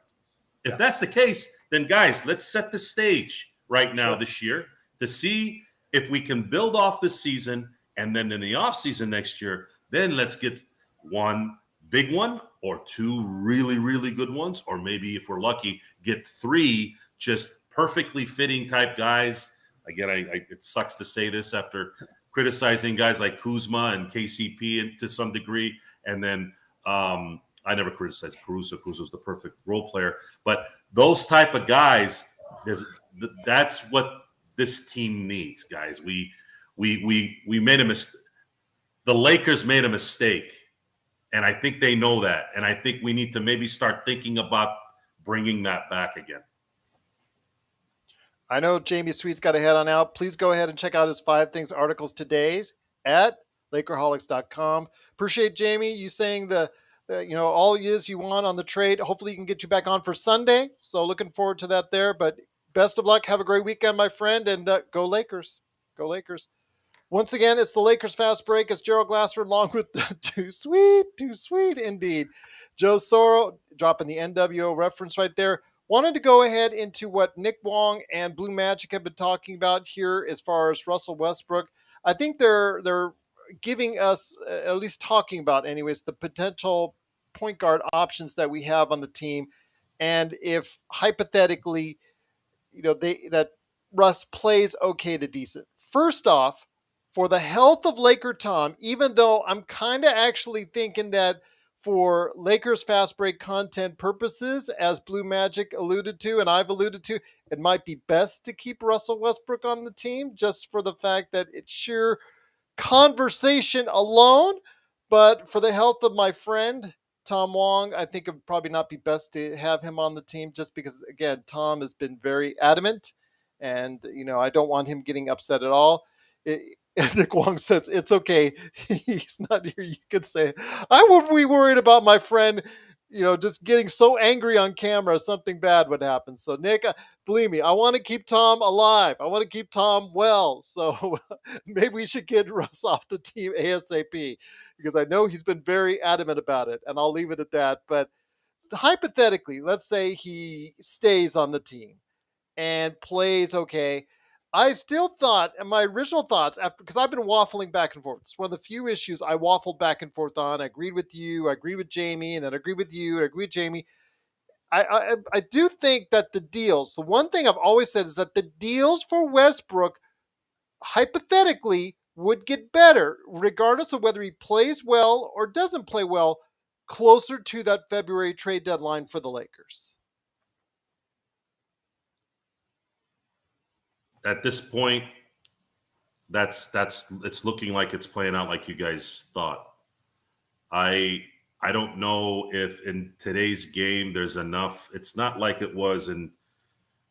If that's the case, then guys, let's set the stage right now this year to see if we can build off this season, and then in the offseason next year, then let's get one big one or 2 really, really good ones, or maybe if we're lucky, get 3 just perfectly fitting type guys. Again, it sucks to say this after criticizing guys like Kuzma and KCP to some degree, and then I never criticized Caruso. Caruso's the perfect role player, but those type of guys, that's what this team needs, guys. We made a mistake. The Lakers made a mistake, and I think they know that. And I think we need to maybe start thinking about bringing that back again. I know Jamie Sweet's got to head on out. Please go ahead and check out his 5 Things articles today's at Lakerholics.com. Appreciate Jamie you saying the all you want on the trade. Hopefully, he can get you back on for Sunday. So looking forward to that there. But best of luck. Have a great weekend, my friend, and go Lakers. Go Lakers. Once again, it's the Lakers Fast Break. It's Gerald Glassford along with too sweet indeed. Joe Soro dropping the NWO reference right there. Wanted to go ahead into what Nick Wong and Blue Magic have been talking about here as far as Russell Westbrook. I think they're giving us, at least talking about anyways, the potential point guard options that we have on the team. And if hypothetically, that Russ plays okay to decent. First off, for the health of Laker Tom, even though I'm kind of actually thinking that for Lakers Fast Break content purposes, as Blue Magic alluded to and I've alluded to, it might be best to keep Russell Westbrook on the team just for the fact that it's sheer conversation alone. But for the health of my friend, Tom Wong, I think it would probably not be best to have him on the team just because, again, Tom has been very adamant and, I don't want him getting upset at all. Nick Wong says, it's okay. He's not here. You could say, I would be worried about my friend, just getting so angry on camera, something bad would happen. So Nick, believe me, I want to keep Tom alive. I want to keep Tom well. So maybe we should get Russ off the team ASAP because I know he's been very adamant about it, and I'll leave it at that. But hypothetically, let's say he stays on the team and plays okay. I still thought, and my original thoughts, because I've been waffling back and forth. It's one of the few issues I waffled back and forth on. I agreed with you, I agreed with Jamie, and then I agreed with you, and I agreed with Jamie. I do think that the one thing I've always said is that the deals for Westbrook, hypothetically, would get better, regardless of whether he plays well or doesn't play well, closer to that February trade deadline for the Lakers. At this point, it's looking like it's playing out like you guys thought. I don't know if in today's game there's enough. It's not like it was in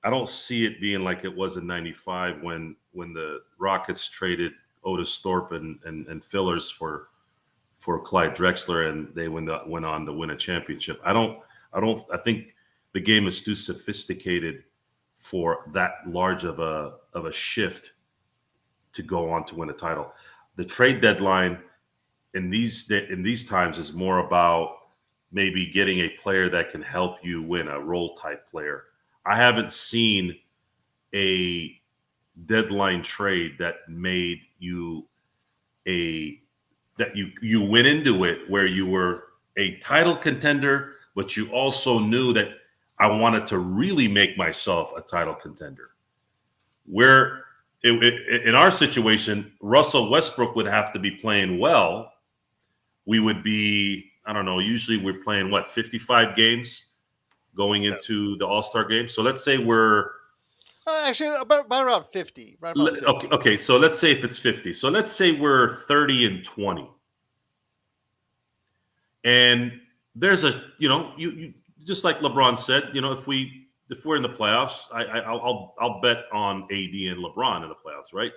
I don't see it being like it was in '95 when the Rockets traded Otis Thorpe and fillers for Clyde Drexler, and they went on to win a championship. I think the game is too sophisticated for that large of a shift to go on to win a title. The trade deadline in these times is more about maybe getting a player that can help you win, a role type player. I haven't seen a deadline trade that made you that you went into it where you were a title contender, but you also knew that I wanted to really make myself a title contender. Where in our situation, Russell Westbrook would have to be playing well. We would be, I don't know, usually we're playing 55 games going into the All-Star game. So let's say we're actually about around 50. Right about 50. Okay. So let's say if it's 50. So let's say we're 30-20. And there's you just like LeBron said, if we're in the playoffs, I'll bet on AD and LeBron in the playoffs, right?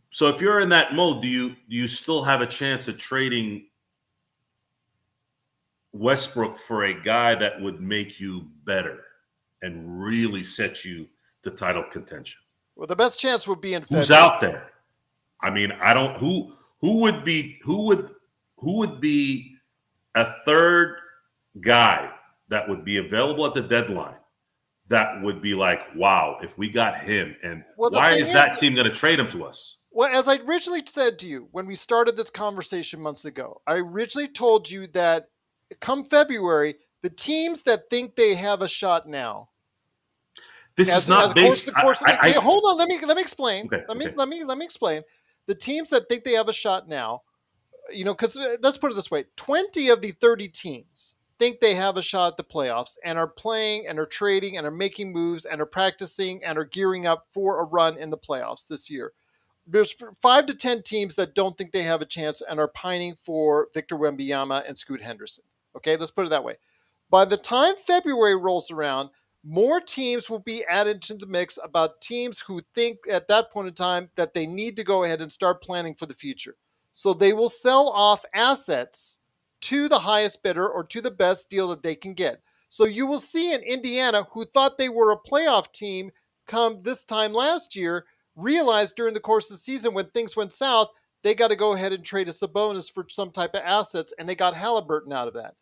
So if you're in that mode, do you still have a chance at trading Westbrook for a guy that would make you better and really set you to title contention? Well, the best chance would be in February. Who's out there? I mean, I don't who would be a third guy that would be available at the deadline that would be like, wow, if we got him, and why is that team going to trade him to us? Well, as I originally said to you when we started this conversation months ago, I originally told you that come February, the teams that think they have a shot now. This is not based. Hold on, let me explain. Okay, let me explain. The teams that think they have a shot now, because let's put it this way: 20 of the 30 teams think they have a shot at the playoffs and are playing and are trading and are making moves and are practicing and are gearing up for a run in the playoffs this year. There's 5 to 10 teams that don't think they have a chance and are pining for Victor Wembanyama and Scoot Henderson. Okay, let's put it that way. By the time February rolls around, more teams will be added to the mix about teams who think at that point in time that they need to go ahead and start planning for the future. So they will sell off assets to the highest bidder or to the best deal that they can get. So you will see in Indiana, who thought they were a playoff team come this time last year, realized during the course of the season when things went south, they got to go ahead and trade a Sabonis for some type of assets, and they got Halliburton out of that.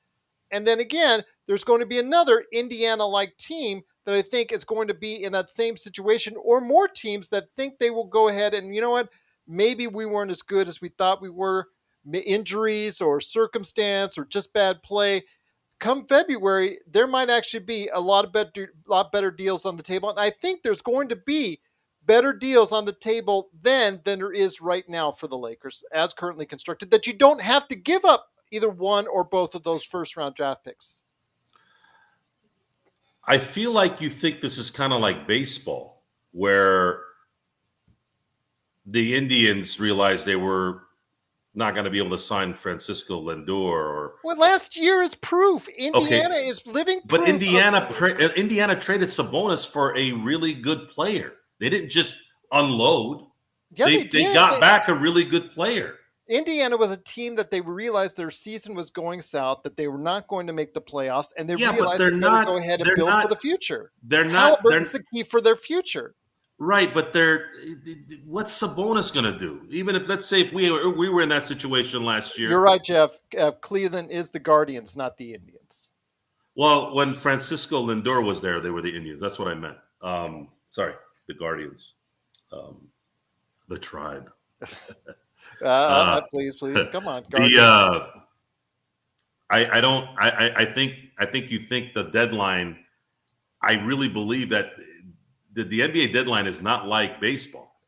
And then again, there's going to be another Indiana-like team that I think is going to be in that same situation, or more teams that think they will go ahead and, you know what, maybe we weren't as good as we thought we were, injuries or circumstance or just bad play. Come February, there might actually be a lot better deals on the table. And I think there's going to be better deals on the table then than there is right now for the Lakers as currently constructed, that you don't have to give up either one or both of those first-round draft picks. I feel like you think this is kind of like baseball, where the Indians realized they were not going to be able to sign Francisco Lindor. Well, last year is proof. Indiana is living proof. But Indiana traded Sabonis for a really good player. They didn't just unload. Yeah, they got back a really good player. Indiana was a team that they realized their season was going south, that they were not going to make the playoffs, and they realized they got to go ahead and build for the future. Halliburton's the key for their future. Right, but what's Sabonis going to do? Even if, let's say, if we were in that situation last year. You're right, Jeff. Cleveland is the Guardians, not the Indians. Well, when Francisco Lindor was there, they were the Indians. That's what I meant. Sorry, the Guardians. The tribe. Please, come on. Guardians. I think you think the deadline. I really believe that the NBA deadline is not like baseball.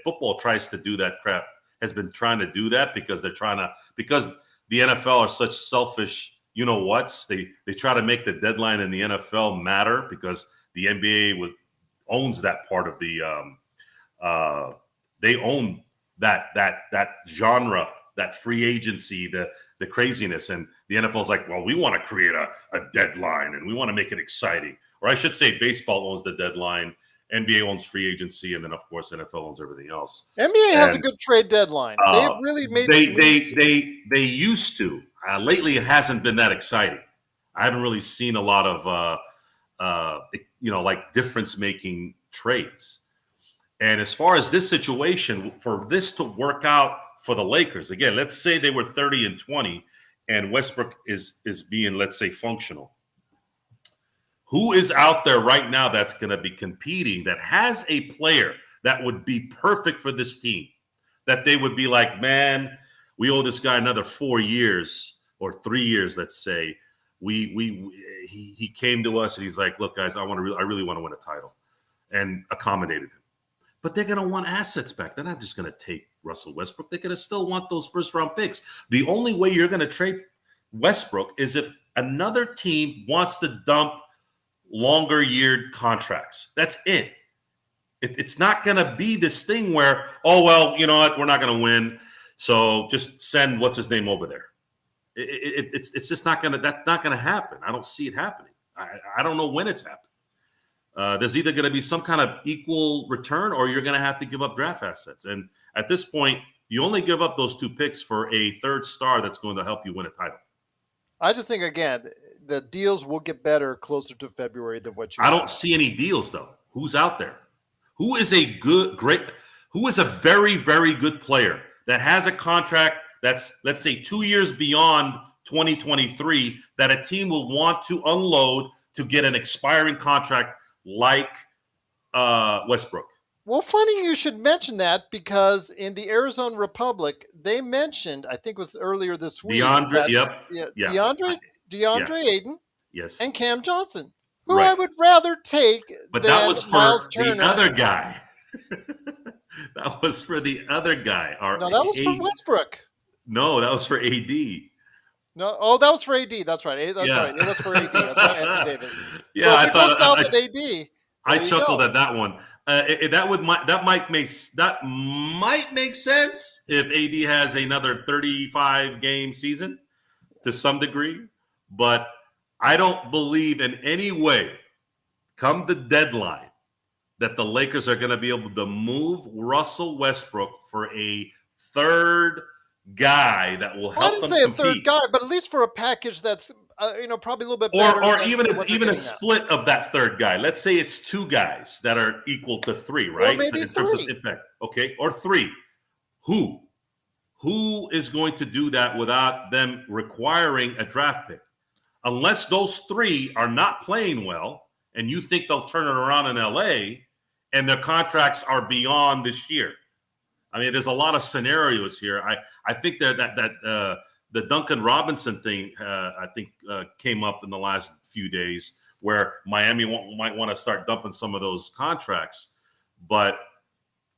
Football tries to do that crap. Has been trying to do that because because the NFL are such selfish. You know what's they try to make the deadline in the NFL matter because the NBA owns that part of the. They own that genre, that free agency, the craziness. And the NFL's like, well, we want to create a deadline and we want to make it exciting. Or I should say baseball owns the deadline, NBA owns free agency, and then, of course, NFL owns everything else. NBA has a good trade deadline. They've really made They used to. Lately, it hasn't been that exciting. I haven't really seen a lot of like difference-making trades. And as far as this situation, for this to work out for the Lakers, again, let's say they were 30-20 and Westbrook is being, let's say, functional. Who is out there right now that's going to be competing, that has a player that would be perfect for this team, that they would be like, man, we owe this guy another 4 years or 3 years, let's say. He came to us and he's like, look, guys, I really want to win a title, and accommodated him. But they're going to want assets back. They're not just going to take Russell Westbrook. They're going to still want those first-round picks. The only way you're going to trade Westbrook is if another team wants to dump longer-yeared contracts. That's it. It's not going to be this thing where, oh, well, you know what, we're not going to win, so just send what's-his-name over there. It's just not going to – that's not going to happen. I don't see it happening. I don't know when it's happening. There's either going to be some kind of equal return or you're going to have to give up draft assets. And at this point, you only give up those 2 picks for a third star that's going to help you win a title. I just think, again, the deals will get better closer to February than what you I don't see any deals, though. Who's out there? Who is a very, very good player that has a contract that's, let's say, 2 years beyond 2023 that a team will want to unload to get an expiring contract like Westbrook? Well, funny you should mention that, because in the Arizona Republic, they mentioned, I think it was earlier this week, DeAndre Ayton, yes, and Cam Johnson, who I would rather take but than that was for Miles Turner. The other guy. That was for the other guy. No, that was for Westbrook. No, that was for AD. No, that was for AD. That's right. That's right. It was for AD. That's right, Anthony Davis. Yeah, so I thought out with AD. I chuckled at that one. That might make sense if AD has another 35 game season to some degree, but I don't believe in any way, come the deadline, that the Lakers are going to be able to move Russell Westbrook for a third guy that will help them compete. I didn't say a third guy, but at least for a package that's probably a little bit better. Or even a split of that third guy. Let's say it's 2 guys that are equal to 3, right? Or maybe in 3. Terms of impact. Okay, or 3. Who is going to do that without them requiring a draft pick? Unless those 3 are not playing well and you think they'll turn it around in LA and their contracts are beyond this year. I mean, there's a lot of scenarios here. I think that the Duncan Robinson thing, came up in the last few days, where Miami might want to start dumping some of those contracts, but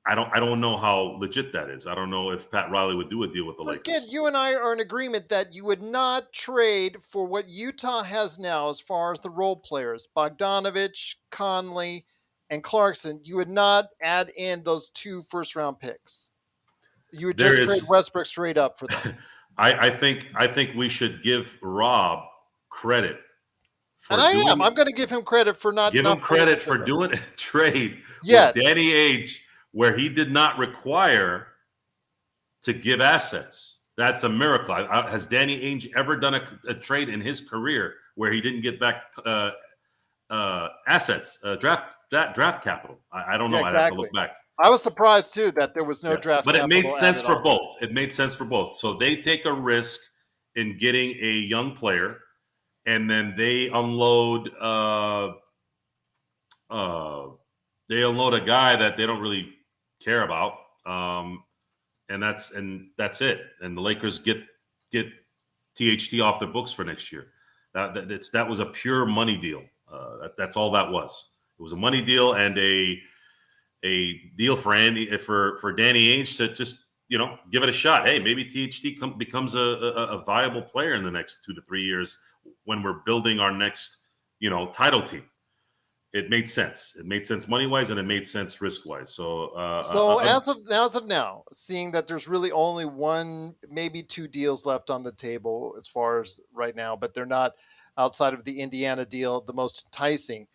I don't know how legit that is. I don't know if Pat Riley would do a deal with the Lakers. Again, you and I are in agreement that you would not trade for what Utah has now as far as the role players, Bogdanovich, Conley, and Clarkson. You would not add in those 2 first-round picks. You would just trade Westbrook straight up for them. I think we should give Rob credit. And I am. I'm going to give him credit for not give him credit for doing a trade with Danny Ainge where he did not require to give assets. That's a miracle. Has Danny Ainge ever done a trade in his career where he didn't get back assets, draft capital? I don't know. Yeah, exactly. I'd have to look back. I was surprised too that there was no draft. But it made sense for both. It made sense for both. So they take a risk in getting a young player, and then they unload a guy that they don't really care about, and that's it. And the Lakers get THT off their books for next year. That was a pure money deal. That's all that was. It was a money deal and a deal for Danny Ainge to just give it a shot. Hey, maybe THT becomes a viable player in the next 2 to 3 years when we're building our next title team. it made sense. It made sense money wise, and it made sense risk wise. So, As of now, seeing that there's really only one, maybe two deals left on the table as far as right now, but they're not outside of the Indiana deal the most enticing.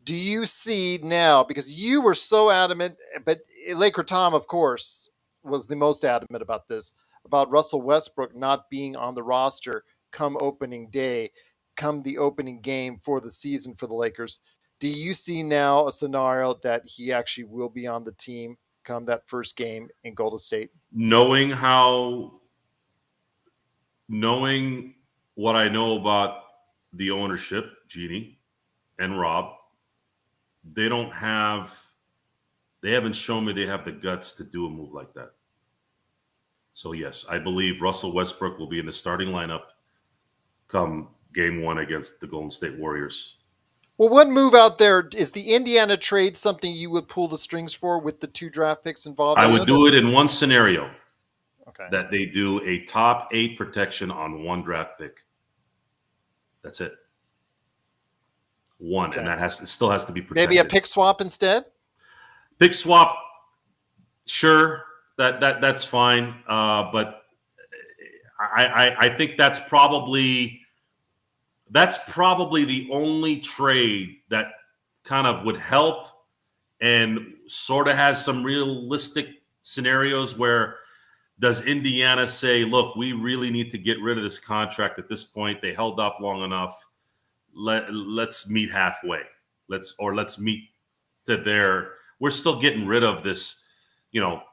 Do you see now, because you were so adamant, but Laker Tom, of course, was the most adamant about this, about Russell Westbrook not being on the roster come opening day, come the opening game for the season for the Lakers. Do you see now a scenario that he actually will be on the team come that first game in Golden State? knowing what I know about the ownership, Jeannie and Rob, they haven't shown me they have the guts to do a move like that. So yes, I believe Russell Westbrook will be in the starting lineup come game one against the Golden State Warriors. Well, one move out there is the Indiana trade something you would pull the strings for with the two draft picks involved? I would do it in one scenario. Okay. That they do a top 8 protection on one draft pick. That's it. One, and it still has to be protected. Maybe a pick swap instead? Pick swap, sure, that's fine. But I think that's probably the only trade that kind of would help and sort of has some realistic scenarios where does Indiana say, look, we really need to get rid of this contract at this point. They held off long enough. Let's meet halfway. Let's meet to there. We're still getting rid of this,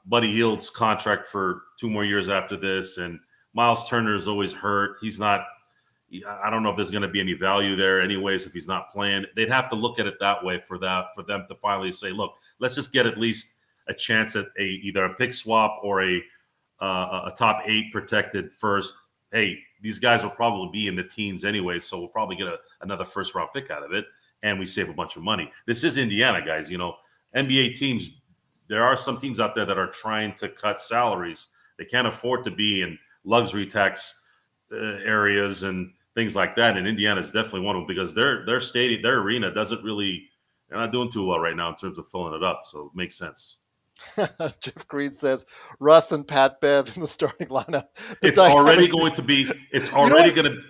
Buddy Hield's contract for 2 more years after this. And Miles Turner is always hurt. I don't know if there's going to be any value there anyways if he's not playing. They'd have to look at it that way for them to finally say, look, let's just get at least a chance at either a pick swap or a top 8 protected first. Hey, these guys will probably be in the teens anyway, so we'll probably get another first round pick out of it, and we save a bunch of money. This is Indiana, guys. NBA teams, there are some teams out there that are trying to cut salaries. They can't afford to be in luxury tax areas and things like that, and Indiana is definitely one of them because their stadium, their arena they're not doing too well right now in terms of filling it up, so it makes sense. Jeff Green says Russ and Pat Bev in the starting lineup. It's already going to be. It's already going to.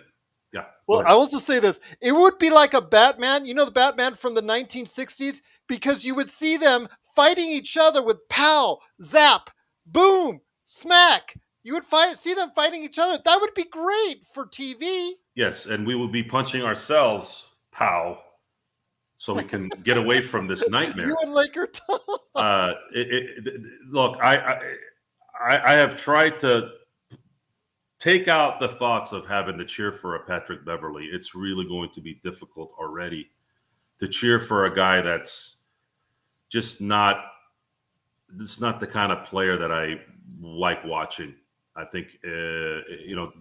Yeah. Well, I will just say this: it would be like a Batman. The Batman from the 1960s, because you would see them fighting each other with pow, zap, boom, smack. You would see them fighting each other. That would be great for TV. Yes, and we would be punching ourselves, pow, so we can get away from this nightmare. You and Laker Tom. Look, I have tried to take out the thoughts of having to cheer for a Patrick Beverley. It's really going to be difficult already to cheer for a guy that's just not. It's not the kind of player that I like watching. I think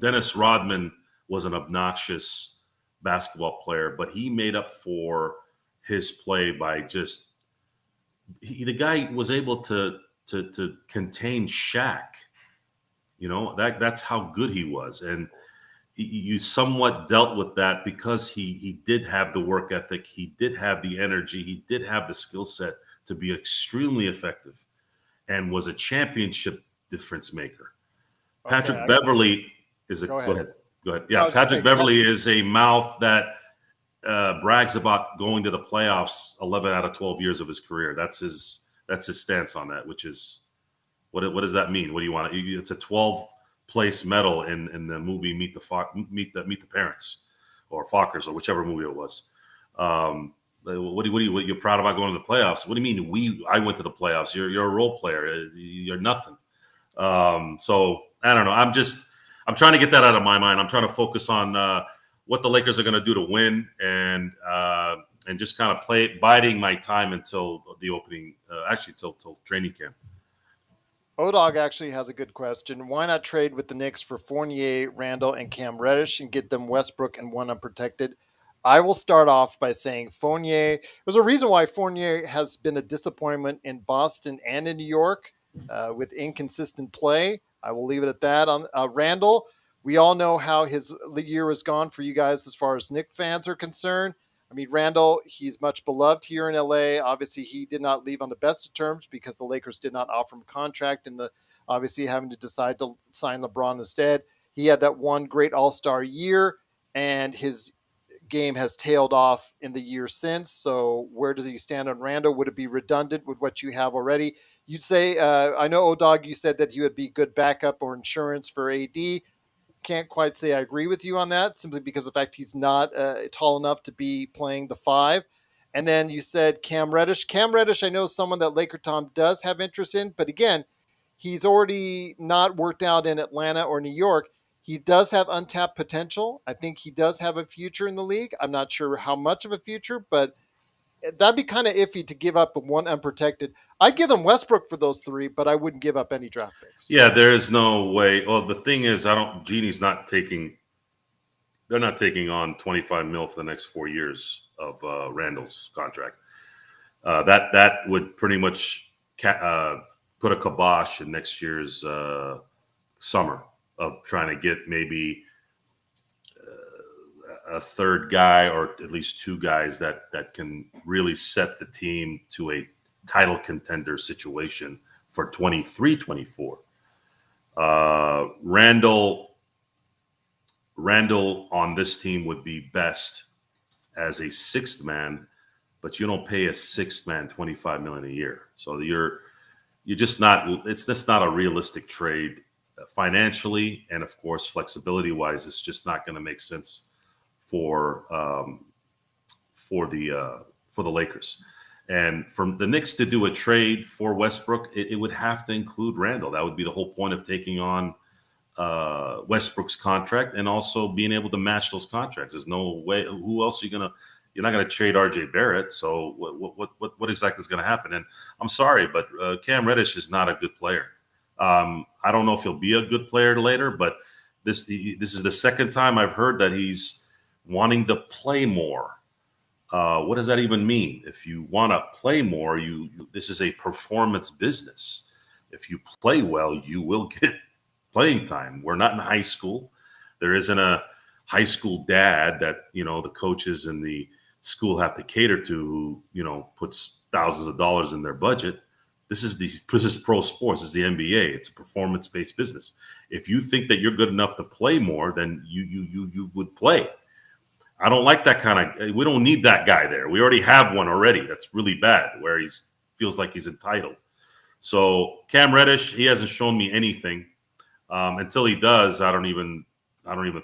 Dennis Rodman was an obnoxious basketball player, but he made up for his play by the guy was able to contain Shaq. That's how good he was, and you somewhat dealt with that because he did have the work ethic, he did have the energy, he did have the skill set to be extremely effective, and was a championship difference maker. Patrick Beverley is go ahead. Yeah, Patrick Beverley is a mouth that brags about going to the playoffs 11 out of 12 years of his career. That's his stance on that, which is what does that mean? What do you want? It's a 12-place medal in the movie Meet the Parents or Fockers or whichever movie it was. What you're proud about going to the playoffs? What do you mean I went to the playoffs? You're a role player. You're nothing. So I don't know. I'm trying to get that out of my mind. I'm trying to focus on what the Lakers are going to do to win and just kind of biding my time until the opening, till training camp. Odog actually has a good question. Why not trade with the Knicks for Fournier, Randall, and Cam Reddish and get them Westbrook and one unprotected? I will start off by saying Fournier. There's a reason why Fournier has been a disappointment in Boston and in New York with inconsistent play. I will leave it at that. On Randall, we all know how his year has gone for you guys as far as Knicks fans are concerned. I mean, Randall, he's much beloved here in LA. Obviously, he did not leave on the best of terms because the Lakers did not offer him a contract, and obviously having to decide to sign LeBron instead. He had that one great All-Star year, and his game has tailed off in the year since. So where does he stand on Randall? Would it be redundant with what you have already? You'd say, I know, O-Dog, you said that you would be good backup or insurance for AD. Can't quite say I agree with you on that, simply because of the fact he's not tall enough to be playing the 5. And then you said Cam Reddish. Cam Reddish, I know someone that Laker Tom does have interest in, but again, he's already not worked out in Atlanta or New York. He does have untapped potential. I think he does have a future in the league. I'm not sure how much of a future, but that'd be kind of iffy to give up one unprotected. I'd give them Westbrook for those 3, but I wouldn't give up any draft picks. Yeah, there is no way. Well, the thing is, Genie's not taking. They're not taking on 25 mil for the next 4 years of Randall's contract. That would pretty much put a kibosh in next year's summer of trying to get maybe a third guy or at least 2 guys that can really set the team to a title contender situation for 23-24. Randall on this team would be best as a 6th man, but you don't pay a 6th man $25 million a year. So you're just not. It's just not a realistic trade financially, and of course, flexibility wise, it's just not going to make sense for the Lakers. And for the Knicks to do a trade for Westbrook, it would have to include Randall. That would be the whole point of taking on Westbrook's contract and also being able to match those contracts. There's no way. Who else are you gonna? You're not going to trade RJ Barrett. So what exactly is going to happen? And I'm sorry, but Cam Reddish is not a good player. I don't know if he'll be a good player later, but this is the second time I've heard that he's wanting to play more. What does that even mean? If you want to play more, this is a performance business. If you play well, you will get playing time. We're not in high school. There isn't a high school dad that, the coaches in the school have to cater to, who, puts thousands of dollars in their budget. This is pro sports. This is the NBA. It's a performance-based business. If you think that you're good enough to play more, then you would play. I don't like that kind of. We don't need that guy there. We already have one already. That's really bad, where he feels like he's entitled. So Cam Reddish, he hasn't shown me anything. Until he does, I don't even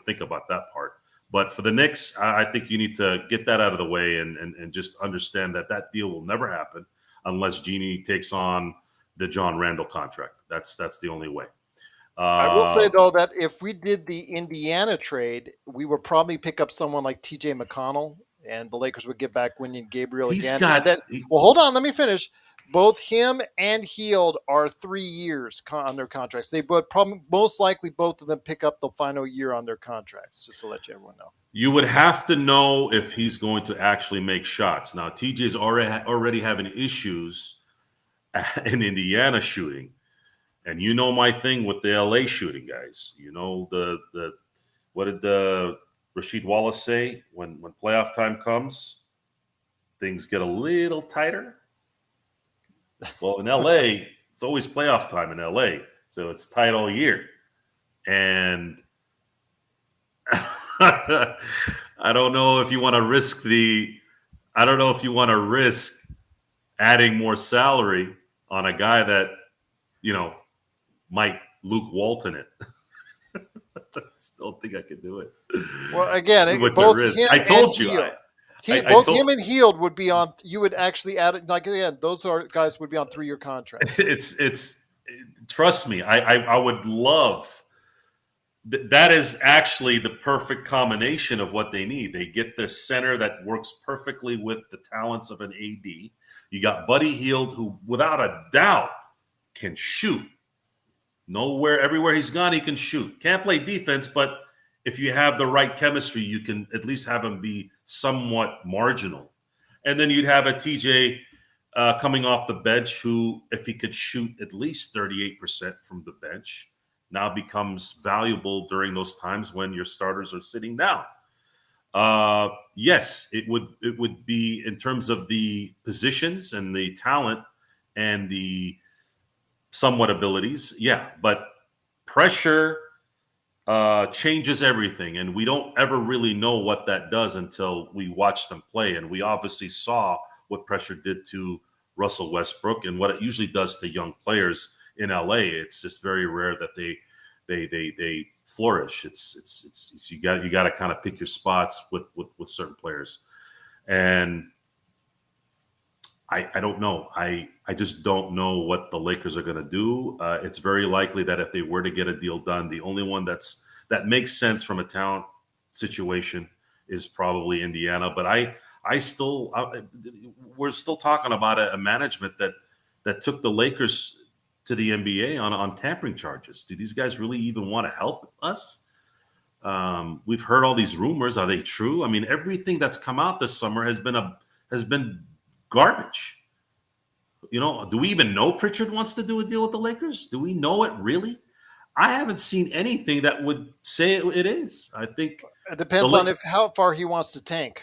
think about that part. But for the Knicks, I think you need to get that out of the way and just understand that deal will never happen unless Genie takes on the John Randall contract. That's the only way. I will say, though, that if we did the Indiana trade, we would probably pick up someone like TJ McConnell, and the Lakers would get back Wenyen Gabriel again. Hold on, let me finish. Both him and Hield are 3 years on their contracts. They would probably most likely both of them pick up the final year on their contracts, just to let everyone know. You would have to know if he's going to actually make shots. Now, TJ's already having issues in Indiana shooting. And my thing with the LA shooting, guys. What did Rasheed Wallace say? When playoff time comes, things get a little tighter. Well, in LA, it's always playoff time in LA, so it's tight all year. And I don't know if you want to risk adding more salary on a guy that, might Luke Walton it. I still think I could do it. Well, again, both him I told you. Him and Hield would be on. You would actually add it. Like again, those guys would be on 3-year contracts. It's trust me. I would love. That is actually the perfect combination of what they need. They get the center that works perfectly with the talents of an AD. You got Buddy Hield, who without a doubt can shoot. Everywhere he's gone, he can shoot. Can't play defense, but if you have the right chemistry, you can at least have him be somewhat marginal. And then you'd have a TJ coming off the bench who, if he could shoot at least 38% from the bench, now becomes valuable during those times when your starters are sitting down. Yes, it would be in terms of the positions and the talent and the somewhat abilities. Yeah, but pressure changes everything, and we don't ever really know what that does until we watch them play. And we obviously saw what pressure did to Russell Westbrook and what it usually does to young players in LA. It's just very rare that they flourish. It's you got to kind of pick your spots with certain players, and I don't know. I just don't know what the Lakers are going to do. It's very likely that if they were to get a deal done, the only one that makes sense from a talent situation is probably Indiana. But we're still talking about a management that took the Lakers to the NBA on tampering charges. Do these guys really even want to help us? We've heard all these rumors. Are they true? I mean, everything that's come out this summer has been garbage. Do we even know Pritchard wants to do a deal with the Lakers? Do we know it really? I haven't seen anything that would say it is. I think It depends on how far he wants to tank.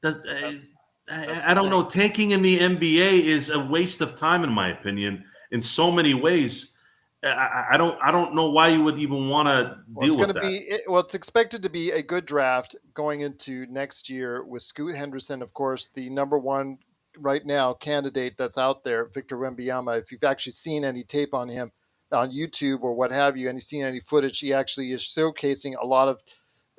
I don't know. Tanking in the NBA is a waste of time, in my opinion, in so many ways. I don't know why you would even want to deal with that. It's expected to be a good draft going into next year with Scoot Henderson, of course, the number one right now candidate that's out there, Victor Wembanyama. If you've actually seen any tape on him on YouTube or what have you, and you've seen any footage, he actually is showcasing a lot of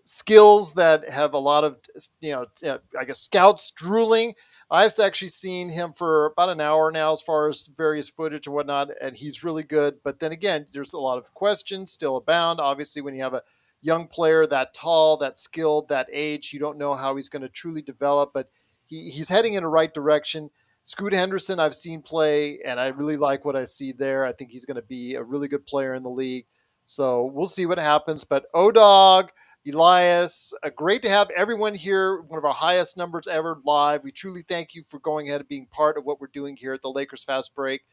skills that have a lot of, I guess, scouts drooling. I've actually seen him for about an hour now as far as various footage and whatnot, and he's really good. But then again, there's a lot of questions still abound. Obviously, when you have a young player that tall, that skilled, that age, you don't know how he's going to truly develop, but he's heading in the right direction. Scoot Henderson, I've seen play, and I really like what I see there. I think he's going to be a really good player in the league. So we'll see what happens. But O-Dog, Elias, great to have everyone here. One of our highest numbers ever live. We truly thank you for going ahead and being part of what we're doing here at the Lakers Fast Break.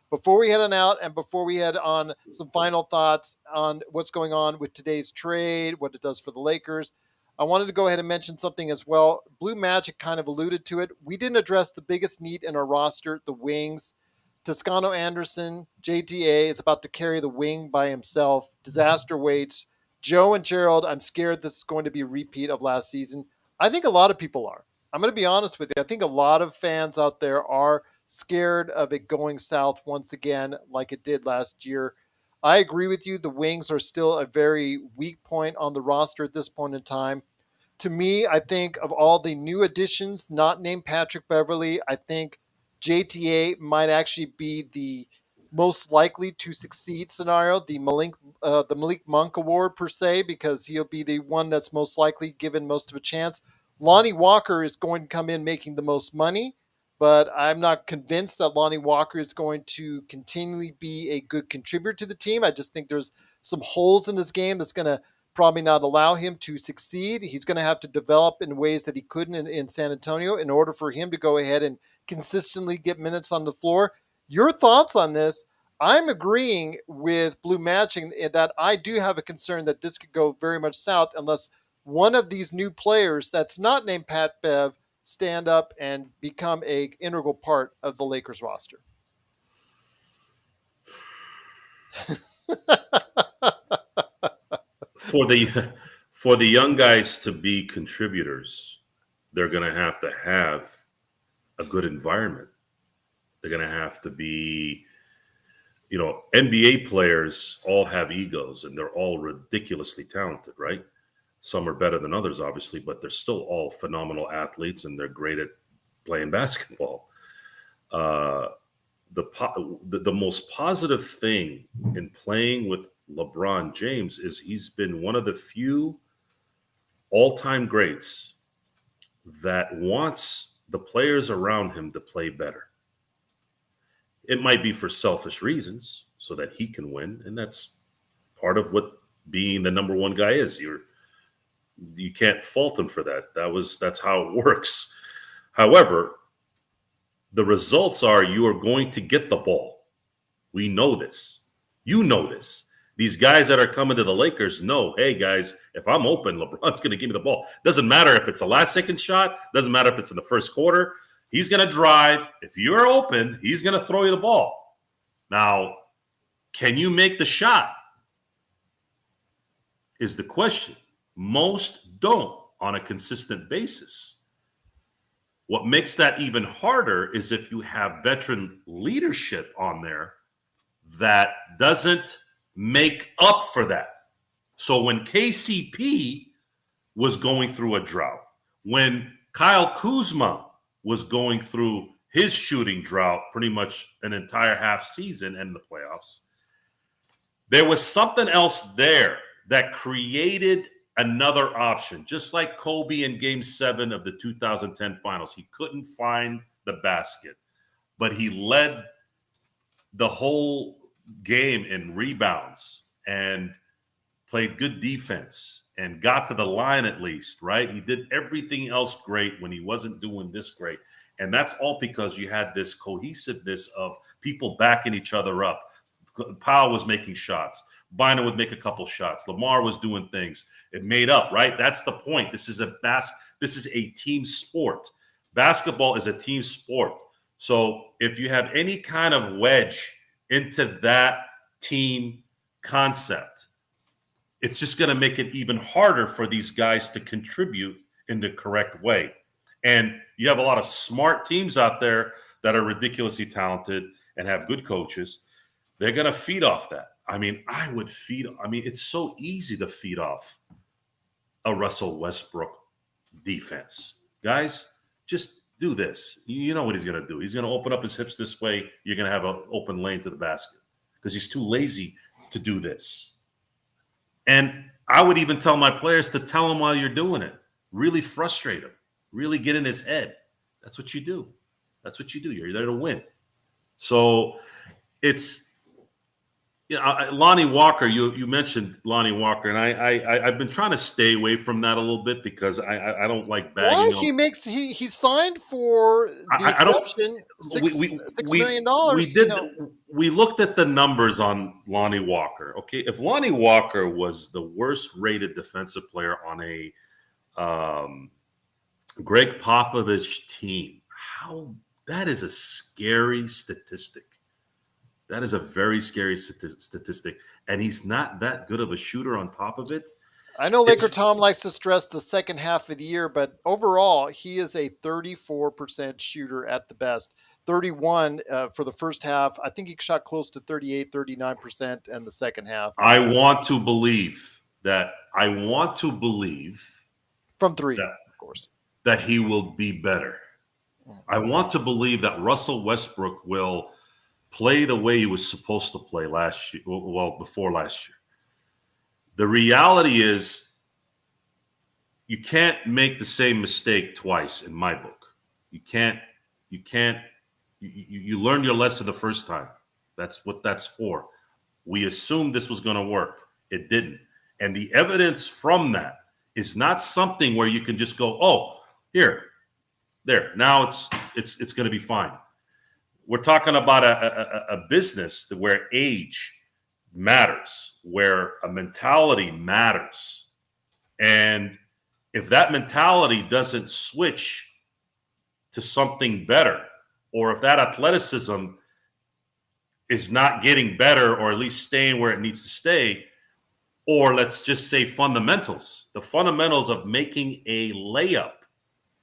Before we head on out and before we head on some final thoughts on what's going on with today's trade, what it does for the Lakers, I wanted to go ahead and mention something as well. Blue Magic kind of alluded to it. We didn't address the biggest need in our roster, the wings. Toscano Anderson, JTA, is about to carry the wing by himself. Disaster waits. Joe and Gerald, I'm scared this is going to be a repeat of last season. I think a lot of people are. I'm going to be honest with you. I think a lot of fans out there are scared of it going south once again like it did last year. I agree with you. The wings are still a very weak point on the roster at this point in time. To me, I think of all the new additions, not named Patrick Beverley, I think JTA might actually be the most likely to succeed scenario, the Malik Monk Award per se, because he'll be the one that's most likely given most of a chance. Lonnie Walker is going to come in making the most money, but I'm not convinced that Lonnie Walker is going to continually be a good contributor to the team. I just think there's some holes in his game that's going to probably not allow him to succeed. He's going to have to develop in ways that he couldn't in San Antonio in order for him to go ahead and consistently get minutes on the floor. Your thoughts on this? I'm agreeing with Blue Magic that I do have a concern that this could go very much south unless one of these new players that's not named Pat Bev stand up and become an integral part of the Lakers roster. For the young guys to be contributors, they're going to have a good environment. They're going to have to be, NBA players all have egos and they're all ridiculously talented, right? Some are better than others, obviously, but they're still all phenomenal athletes and they're great at playing basketball. The most positive thing in playing with LeBron James is he's been one of the few all-time greats that wants the players around him to play better. It might be for selfish reasons so that he can win, and that's part of what being the number one guy is. You can't fault him for that. That's how it works. However, the results are you are going to get the ball. We know this. You know this. These guys that are coming to the Lakers know, hey, guys, if I'm open, LeBron's going to give me the ball. Doesn't matter if it's a last-second shot. Doesn't matter if it's in the first quarter. He's going to drive. If you're open, he's going to throw you the ball. Now, can you make the shot? Is the question. Most don't on a consistent basis. What makes that even harder is if you have veteran leadership on there that doesn't make up for that. So when KCP was going through a drought, when Kyle Kuzma was going through his shooting drought pretty much an entire half season and the playoffs, there was something else there that created another option. Just like Kobe in Game 7 of the 2010 finals. He couldn't find the basket, but he led the whole game in rebounds and played good defense and got to the line at least, right? He did everything else great when he wasn't doing this great. And that's all because you had this cohesiveness of people backing each other up. Powell was making shots. Bynum would make a couple shots. Lamar was doing things. It made up, right? That's the point. This is a team sport. Basketball is a team sport. So if you have any kind of wedge into that team concept, it's just going to make it even harder for these guys to contribute in the correct way. And you have a lot of smart teams out there that are ridiculously talented and have good coaches. They're going to feed off that. It's so easy to feed off a Russell Westbrook defense. Guys, just do this. You know what he's going to do. He's going to open up his hips this way. You're going to have an open lane to the basket because he's too lazy to do this. And I would even tell my players to tell him while you're doing it. Really frustrate him. Really get in his head. That's what you do. You're there to win. So it's, Lonnie Walker, you mentioned Lonnie Walker, and I've been trying to stay away from that a little bit because I don't like bagging. Why? He signed for the exception $6 million. We looked at the numbers on Lonnie Walker. Okay, if Lonnie Walker was the worst rated defensive player on a Greg Popovich team, that is a scary statistic. That is a very scary statistic. And he's not that good of a shooter on top of it. I know Laker Tom likes to stress the second half of the year, but overall, he is a 34% shooter at the best. 31 for the first half. I think he shot close to 38, 39% in the second half. I want to believe from three, of course, that he will be better. I want to believe that Russell Westbrook will play the way he was supposed to play last year, before last year. The reality is you can't make the same mistake twice in my book. You learned your lesson the first time. That's what that's for. We assumed this was going to work. It didn't. And the evidence from that is not something where you can just go, oh, here, there. Now it's going to be fine. We're talking about a business where age matters, where a mentality matters. And if that mentality doesn't switch to something better, or if that athleticism is not getting better, or at least staying where it needs to stay, or let's just say fundamentals, the fundamentals of making a layup,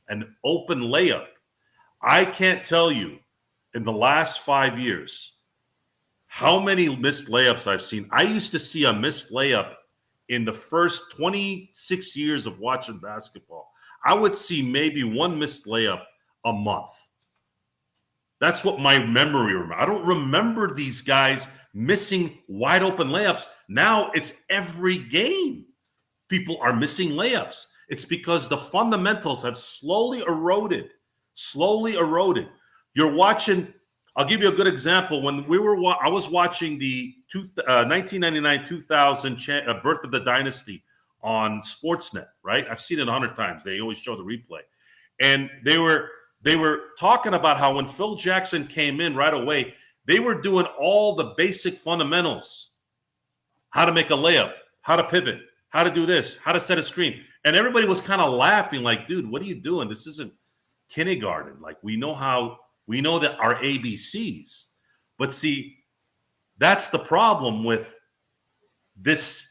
an open layup. I can't tell you in the last 5 years how many missed layups I've seen. I used to see a missed layup in the first 26 years of watching basketball. I would see maybe one missed layup a month. That's what my memory remembers. I don't remember these guys missing wide open layups. Now it's every game. People are missing layups. It's because the fundamentals have slowly eroded. You're watching. I'll give you a good example. When I was watching the 1999-2000 Birth of the Dynasty on Sportsnet, right? I've seen it 100 times. They always show the replay. And they were talking about how when Phil Jackson came in right away, they were doing all the basic fundamentals how to make a layup, how to pivot, how to do this, how to set a screen. And everybody was kind of laughing like, dude, what are you doing? This isn't kindergarten. Like, we know that our ABCs. But see, that's the problem with this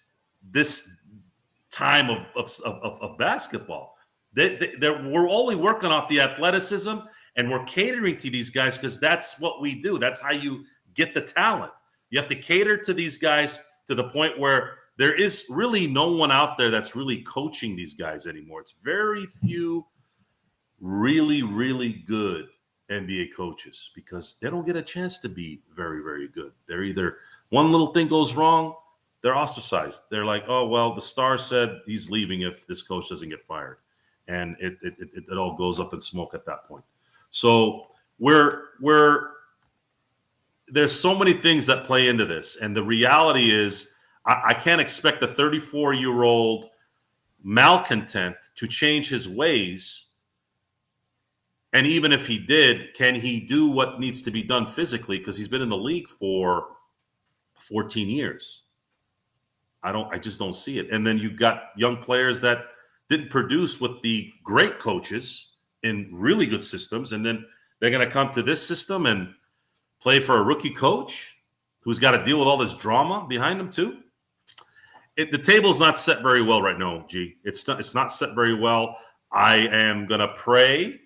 time of basketball. We're only working off the athleticism, and we're catering to these guys because that's what we do. That's how you get the talent. You have to cater to these guys to the point where there is really no one out there that's really coaching these guys anymore. It's very few really, really good NBA coaches because they don't get a chance to be very, very good. They're either one little thing goes wrong, they're ostracized. They're like, oh, well, the star said he's leaving if this coach doesn't get fired. And it all goes up in smoke at that point. So there's so many things that play into this. And the reality is I can't expect a 34-year-old malcontent to change his ways. And even if he did, can he do what needs to be done physically? Because he's been in the league for 14 years. I just don't see it. And then you got young players that didn't produce with the great coaches in really good systems. And then they're going to come to this system and play for a rookie coach who's got to deal with all this drama behind him too. The table's not set very well right now, G. It's not set very well. I am going to pray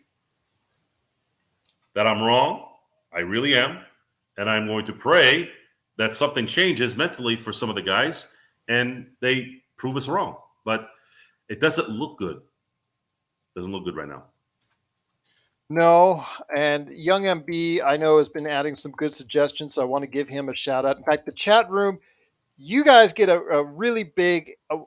that I'm wrong. I really am. And I'm going to pray that something changes mentally for some of the guys and they prove us wrong. But it doesn't look good. It doesn't look good right now. No, and Young MB, I know, has been adding some good suggestions, so I want to give him a shout out. In fact, the chat room, you guys get a really big, a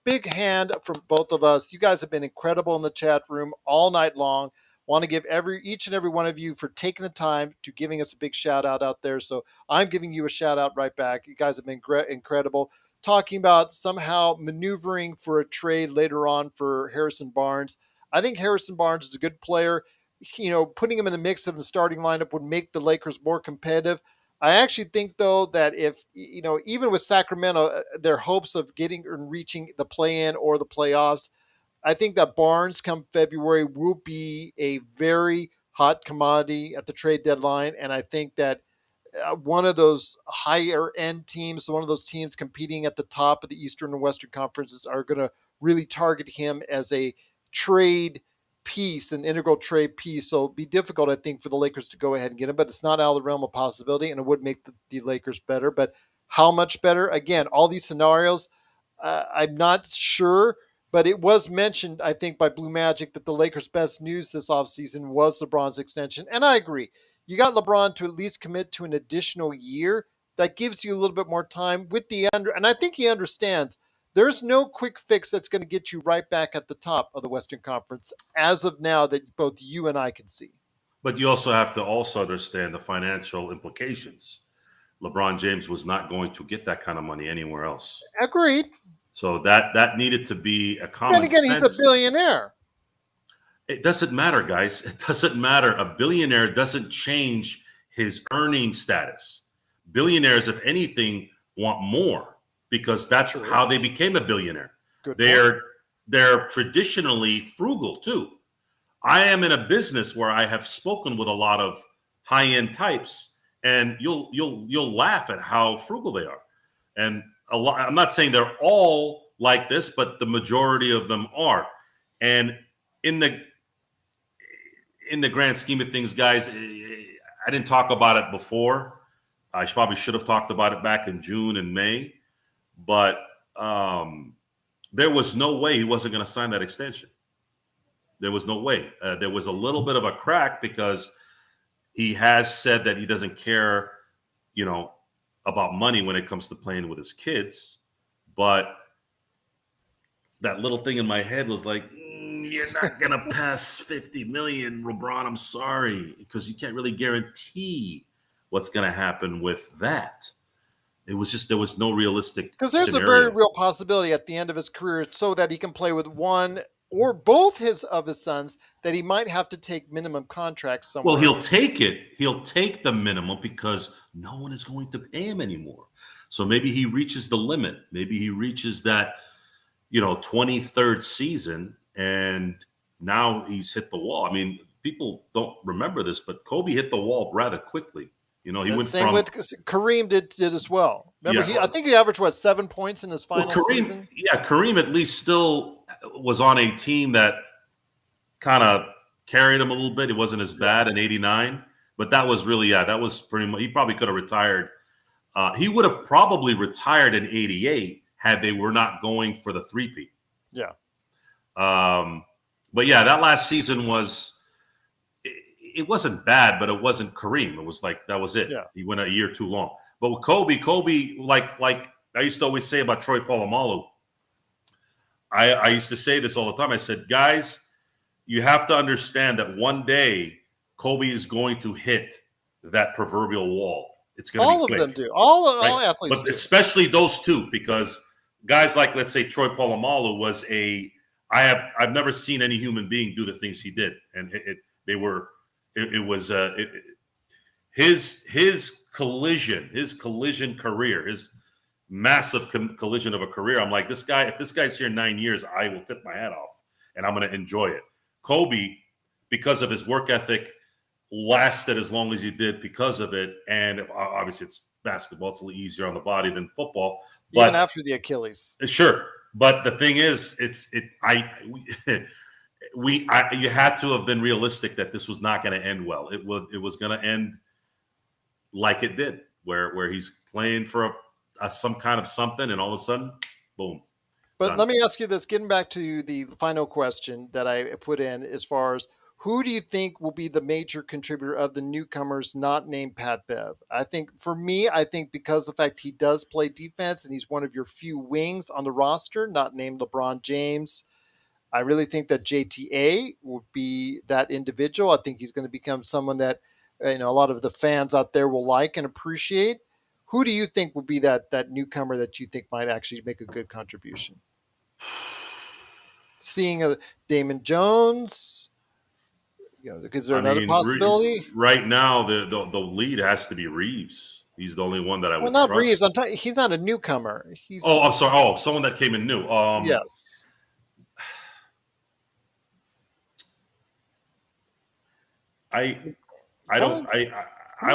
big hand from both of us. You guys have been incredible in the chat room all night long. Want to give each and every one of you for taking the time to giving us a big shout out there. So I'm giving you a shout out right back. You guys have been incredible. Talking about somehow maneuvering for a trade later on for Harrison Barnes. I think Harrison Barnes is a good player. Putting him in the mix of the starting lineup would make the Lakers more competitive. I actually think, though, that if, even with Sacramento, their hopes of getting and reaching the play-in or the playoffs, I think that Barnes come February will be a very hot commodity at the trade deadline. And I think that one of those higher end teams, one of those teams competing at the top of the Eastern and Western conferences are going to really target him as a trade piece, an integral trade piece. So it'll be difficult, I think, for the Lakers to go ahead and get him, but it's not out of the realm of possibility, and it would make the Lakers better. But how much better? Again, all these scenarios, I'm not sure, but it was mentioned, I think, by Blue Magic that the Lakers' best news this offseason was LeBron's extension. And I agree. You got LeBron to at least commit to an additional year. That gives you a little bit more time with and I think he understands there's no quick fix that's going to get you right back at the top of the Western Conference as of now that both you and I can see. But you also have to understand the financial implications. LeBron James was not going to get that kind of money anywhere else. Agreed. So that needed to be a common sense. Then again, he's a billionaire. It doesn't matter, guys. It doesn't matter. A billionaire doesn't change his earning status. Billionaires, if anything, want more because that's True. how they became a billionaire. Good They're traditionally frugal too. I am in a business where I have spoken with a lot of high-end types, and you'll laugh at how frugal they are. And I'm not saying they're all like this, but the majority of them are. And in the grand scheme of things, guys, I didn't talk about it before. I probably should have talked about it back in June and May, but there was no way he wasn't going to sign that extension. There was no way. There was a little bit of a crack because he has said that he doesn't care, about money when it comes to playing with his kids. But that little thing in my head was like, you're not going to pass 50 million, LeBron. I'm sorry, because you can't really guarantee what's going to happen with that. It was just, there was no realistic because there's scenario. A very real possibility at the end of his career so that he can play with one or both of his sons that he might have to take minimum contracts somewhere. Well, he'll take it. He'll take the minimum because no one is going to pay him anymore. So maybe he reaches the limit. Maybe he reaches that, 23rd season, and now he's hit the wall. I mean, people don't remember this, but Kobe hit the wall rather quickly. He And went same from with Kareem did as well. Remember, yeah. I think he averaged 7 points in his final season. Yeah, Kareem at least still was on a team that kind of carried him a little bit. It wasn't as bad in '89, but that was really that was pretty much. He probably could have retired. He would have probably retired in '88 had they were not going for the three-peat. Yeah. But yeah, that last season was. It wasn't bad, but it wasn't Kareem. It was like that was it. Yeah. He went a year too long. But with Kobe, like I used to always say about Troy Polamalu. I used to say this all the time. I said, guys, you have to understand that one day Kobe is going to hit that proverbial wall. It's going to be all quick. Of them do. All athletes but do. Especially those two, because guys like, let's say, Troy Polamalu was I've never seen any human being do the things he did, and his collision career, his massive collision of a career. I'm like, if this guy's here 9 years, I will tip my hat off and I'm going to enjoy it. Kobe, because of his work ethic, lasted as long as he did because of it. And obviously it's basketball, it's a little easier on the body than football. But even after the Achilles. Sure. But the thing is, you had to have been realistic that this was not going to end well. It was going to end like it did, where he's playing for some kind of something, and all of a sudden, boom. But done. Let me ask you this, getting back to the final question that I put in, as far as who do you think will be the major contributor of the newcomers not named Pat Bev? I think because the fact he does play defense and he's one of your few wings on the roster, not named LeBron James, I really think that JTA will be that individual. I think he's going to become someone that a lot of the fans out there will like and appreciate. Who do you think will be that newcomer that you think might actually make a good contribution? Seeing Damon Jones, is there another possibility? Right now, the lead has to be Reeves. He's the only one that I would not trust. Reeves. He's not a newcomer. I'm sorry. Oh, someone that came in new. Yes. I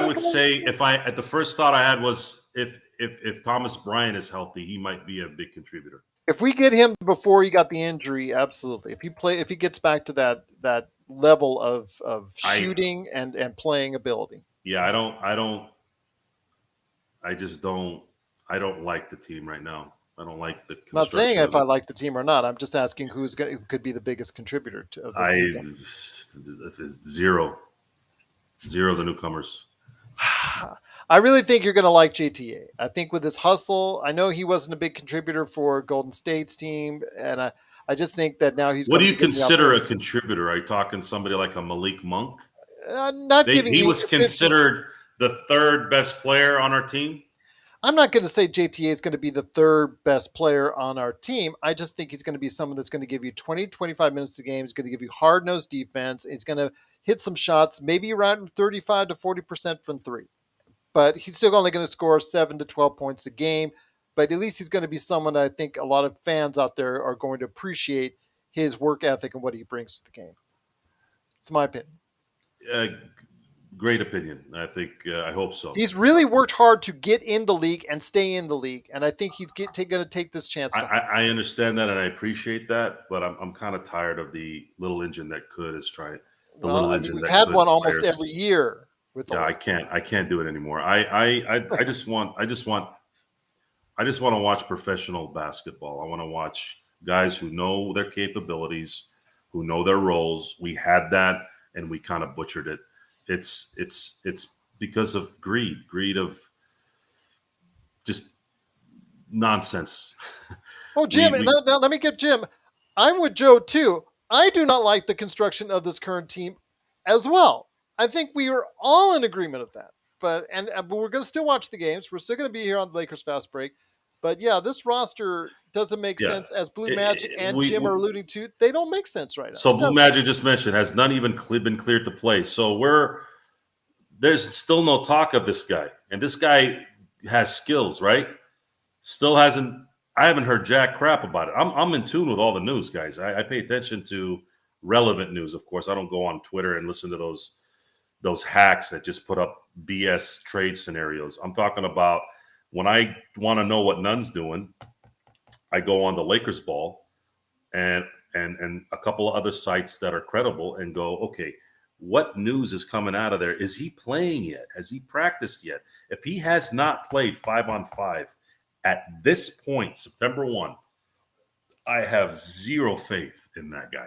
would say the first thought I had was if Thomas Bryant is healthy, he might be a big contributor. If we get him before he got the injury, absolutely. If he gets back to that level of shooting and playing ability. Yeah, I don't like the team right now. I don't like the. I'm not saying if I like the team or not. I'm just asking who could be the biggest contributor to. Zero, the newcomers. I really think you're going to like JTA. I think with his hustle, I know he wasn't a big contributor for Golden State's team, and I just think that now he's. What do you consider a contributor? Are you talking somebody like a Malik Monk? He was considered the third best player on our team. I'm not going to say JTA is going to be the third best player on our team. I just think he's going to be someone that's going to give you 20, 25 minutes a game. He's going to give you hard-nosed defense. He's going to hit some shots, maybe around 35 to 40% from three. But he's still only going to score 7 to 12 points a game. But at least he's going to be someone that I think a lot of fans out there are going to appreciate his work ethic and what he brings to the game. It's my opinion. Great opinion. I think, I hope so. He's really worked hard to get in the league and stay in the league. And I think he's going to take this chance. I understand that and I appreciate that, but I'm kind of tired of the little engine that could is trying. We've had one almost every year. I can't do it anymore. I just want to watch professional basketball. I want to watch guys who know their capabilities, who know their roles. We had that and we kind of butchered it. It's because of greed of just nonsense. Oh, Jim, now let me get Jim. I'm with Joe too. I do not like the construction of this current team as well. I think we are all in agreement of that. But we're going to still watch the games. We're still going to be here on the Lakers Fast Break. But yeah, this roster doesn't make sense, as Blue Magic and Jim are alluding to. They don't make sense right now. So Blue Magic just mentioned has not even been cleared to play. So there's still no talk of this guy, and this guy has skills, right? Still hasn't. I haven't heard jack crap about it. I'm in tune with all the news, guys. I pay attention to relevant news. Of course, I don't go on Twitter and listen to those hacks that just put up BS trade scenarios. I'm talking about when I want to know what Nunn's doing, I go on the Lakers Ball and a couple of other sites that are credible and go, okay, what news is coming out of there? Is he playing yet? Has he practiced yet? If he has not played 5-on-5 at this point, September 1, I have zero faith in that guy.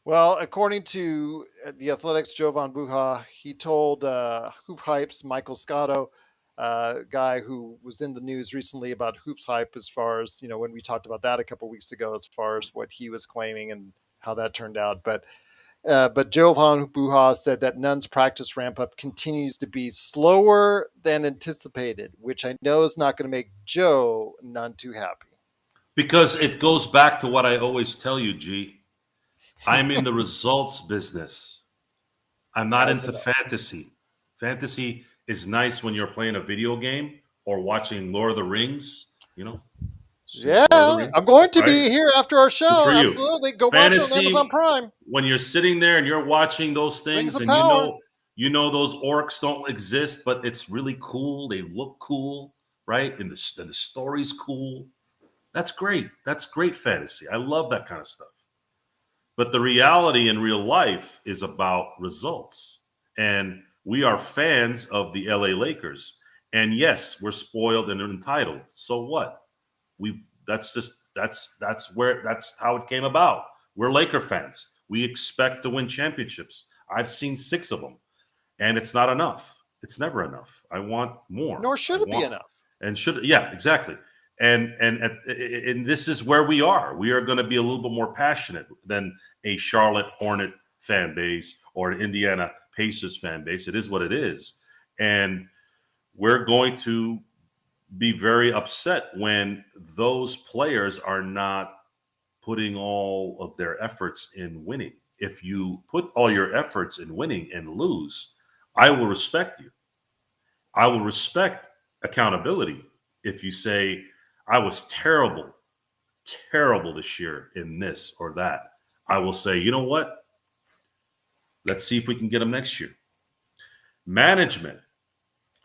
Well, according to the Athletics' Jovan Buha, he told Hoop Hype's Michael Scotto, guy who was in the news recently about Hoops Hype, as far as, when we talked about that a couple weeks ago, as far as what he was claiming and how that turned out. But Jovan Buha said that Nunn's practice ramp up continues to be slower than anticipated, which I know is not going to make Joe Nunn too happy. Because it goes back to what I always tell you, G. I'm in the results business. I'm not into fantasy. Fantasy is nice when you're playing a video game or watching Lord of the Rings, Yeah, I'm going to be here after our show. For you. Absolutely. Go Fantasy, watch it on Amazon Prime. When you're sitting there and you're watching those things and you know those orcs don't exist, but it's really cool. They look cool, right? And the story's cool. That's great. That's great fantasy. I love that kind of stuff. But the reality in real life is about results. And we are fans of the LA Lakers. And yes, we're spoiled and entitled. So what? That's how it came about. We're Laker fans. We expect to win championships. I've seen 6 of them. And it's not enough. It's never enough. I want more. Nor should it be enough. Yeah, exactly. And this is where we are. We are going to be a little bit more passionate than a Charlotte Hornet fan base or an Indiana Pacers fan base. It is what it is. And we're going to be very upset when those players are not putting all of their efforts in winning. If you put all your efforts in winning and lose, I will respect you. I will respect accountability. If you say, I was terrible this year in this or that, I will say, you know what? Let's see if we can get them next year. Management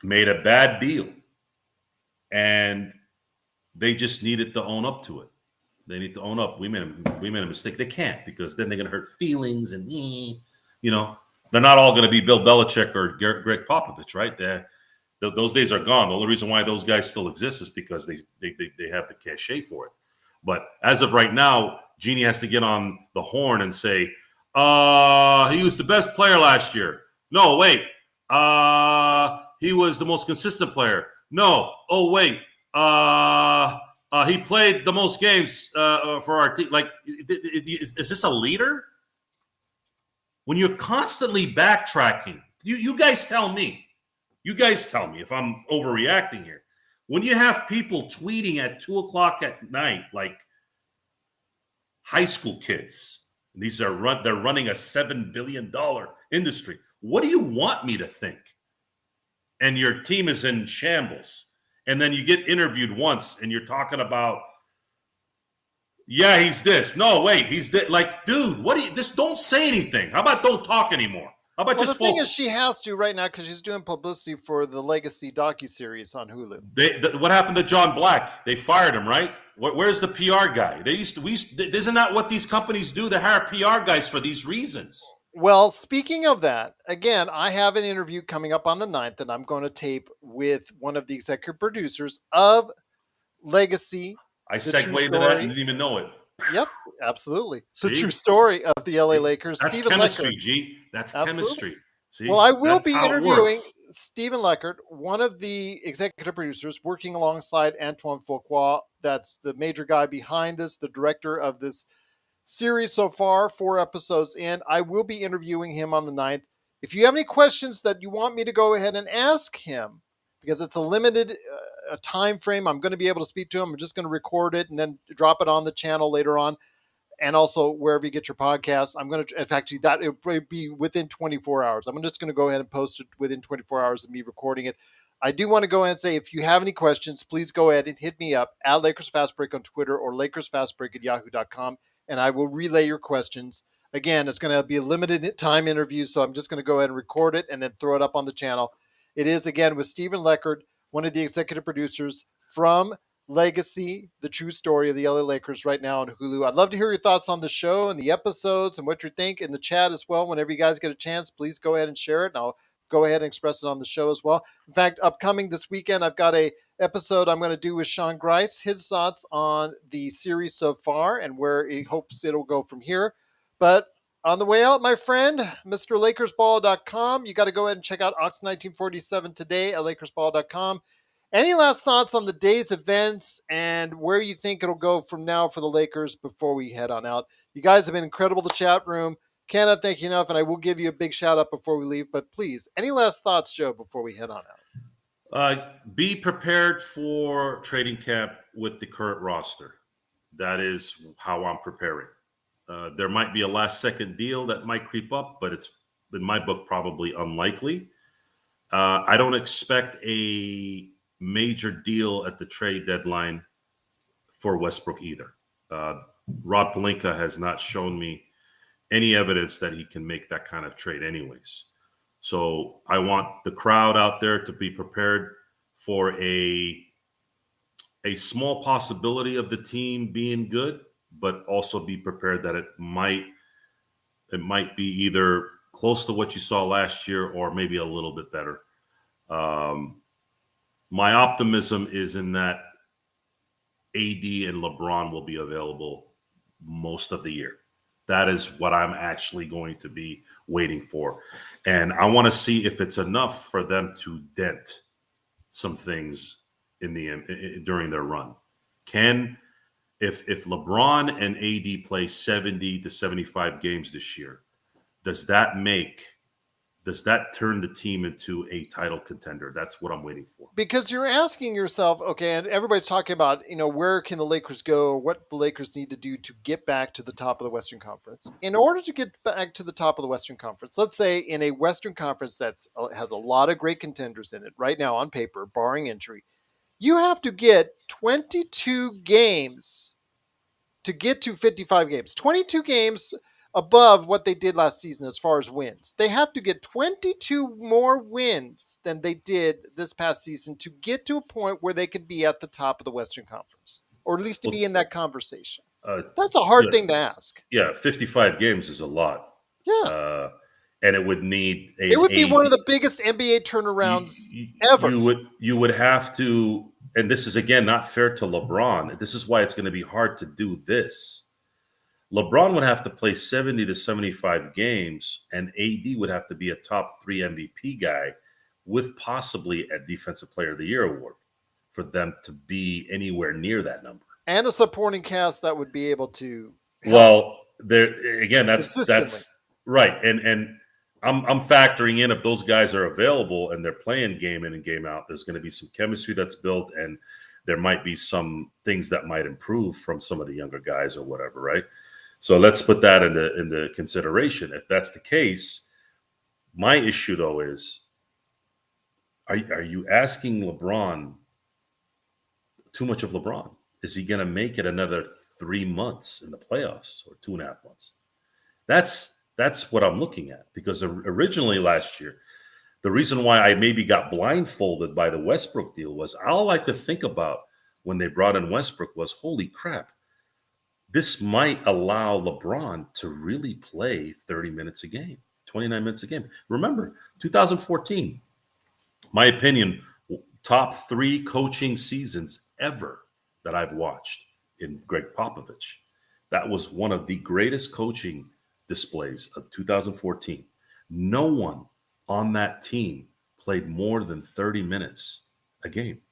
made a bad deal, and they just needed to own up to it. They need to own up. We made a mistake. They can't, because then they're going to hurt feelings, and they're not all going to be Bill Belichick or Greg Popovich, right? Those days are gone. The only reason why those guys still exist is because they have the cachet for it. But as of right now, Jeannie has to get on the horn and say, he was the best player last year. No, wait. He was the most consistent player. No. Oh, wait. He played the most games for our team. Like, is this a leader? When you're constantly backtracking, you guys tell me. You guys tell me if I'm overreacting here. When you have people tweeting at 2:00 at night, like high school kids, they're running a $7 billion industry. What do you want me to think? And your team is in shambles. And then you get interviewed once and you're talking about, yeah, he's this. No, wait, he's that. Like, dude, just don't say anything. How about don't talk anymore? How about just the thing is, she has to right now because she's doing publicity for the Legacy docuseries on Hulu. What happened to John Black? They fired him, right? Where's the PR guy? Isn't that what these companies do? They hire PR guys for these reasons. Well, speaking of that, again, I have an interview coming up on the 9th that I'm going to tape with one of the executive producers of Legacy. I segued into that and didn't even know it. Yep, absolutely. See? The true story of the LA Lakers. That's Stephen chemistry, Leckert. G. That's absolutely. Chemistry. See? Well, I will be interviewing Stephen Leckert, one of the executive producers working alongside Antoine Fuqua. That's the major guy behind this, the director of this series so far, 4 episodes in. I will be interviewing him on the 9th. If you have any questions that you want me to go ahead and ask him, because it's a limited time frame, I'm going to be able to speak to him. I'm just going to record it and then drop it on the channel later on, and also wherever you get your podcasts. I'm going to, in fact, that it will be within 24 hours. I'm just going to go ahead and post it within 24 hours of me recording it. I do want to go ahead and say, if you have any questions, please go ahead and hit me up at Lakers Fast Break on Twitter or LakersFastBreak@yahoo.com, and I will relay your questions. Again, it's going to be a limited time interview, so I'm just going to go ahead and record it and then throw it up on the channel. It is, again, with Stephen Leckert, one of the executive producers from Legacy, the true story of the LA Lakers right now on Hulu. I'd love to hear your thoughts on the show and the episodes and what you think in the chat as well. Whenever you guys get a chance, please go ahead and share it, and I'll go ahead and express it on the show as well. In fact, upcoming this weekend, I've got a episode I'm going to do with Sean Grice, his thoughts on the series so far and where he hopes it'll go from here. But on the way out, my friend, MrLakersBall.com. You got to go ahead and check out Ox 1947 today at LakersBall.com. Any last thoughts on the day's events and where you think it'll go from now for the Lakers before we head on out? You guys have been incredible, the chat room. Cannot thank you enough, and I will give you a big shout out before we leave. But please, any last thoughts, Joe, before we head on out? Be prepared for training camp with the current roster. That is how I'm preparing. There might be a last-second deal that might creep up, but it's, in my book, probably unlikely. I don't expect a major deal at the trade deadline for Westbrook either. Rob Pelinka has not shown me any evidence that he can make that kind of trade anyways. So I want the crowd out there to be prepared for a small possibility of the team being good, but also be prepared that it might be either close to what you saw last year or maybe a little bit better. My optimism is in that AD and LeBron will be available most of the year. That is what I'm actually going to be waiting for. And I want to see if it's enough for them to dent some things during their run. If LeBron and AD play 70 to 75 games this year, does that turn the team into a title contender? That's what I'm waiting for. Because you're asking yourself, okay, and everybody's talking about, where can the Lakers go, what the Lakers need to do to get back to the top of the Western Conference. In order to get back to the top of the Western Conference, let's say in a Western Conference that has a lot of great contenders in it right now on paper, barring injury, you have to get 22 games to get to 55 games. 22 games above what they did last season as far as wins. They have to get 22 more wins than they did this past season to get to a point where they could be at the top of the Western Conference, or at least to be in that conversation. That's a hard thing to ask. Yeah, 55 games is a lot. Yeah. And it would need it would be one of the biggest NBA turnarounds ever. You would have to, and this is, again, not fair to LeBron. This is why it's going to be hard to do this. LeBron would have to play 70 to 75 games, and AD would have to be a top 3 MVP guy with possibly a Defensive Player of the Year award for them to be anywhere near that number. And a supporting cast that would be able to help. Well, there again, that's right. And I'm factoring in if those guys are available and they're playing game in and game out, there's going to be some chemistry that's built, and there might be some things that might improve from some of the younger guys or whatever, right? So let's put that into consideration. If that's the case, my issue, though, is are you asking LeBron too much of LeBron? Is he going to make it another 3 months in the playoffs or 2.5 months? That's what I'm looking at, because originally last year, the reason why I maybe got blindfolded by the Westbrook deal was all I could think about when they brought in Westbrook was, holy crap, this might allow LeBron to really play 30 minutes a game, 29 minutes a game. Remember, 2014, my opinion, top 3 coaching seasons ever that I've watched in Greg Popovich. That was one of the greatest coaching displays of 2014. No one on that team played more than 30 minutes a game.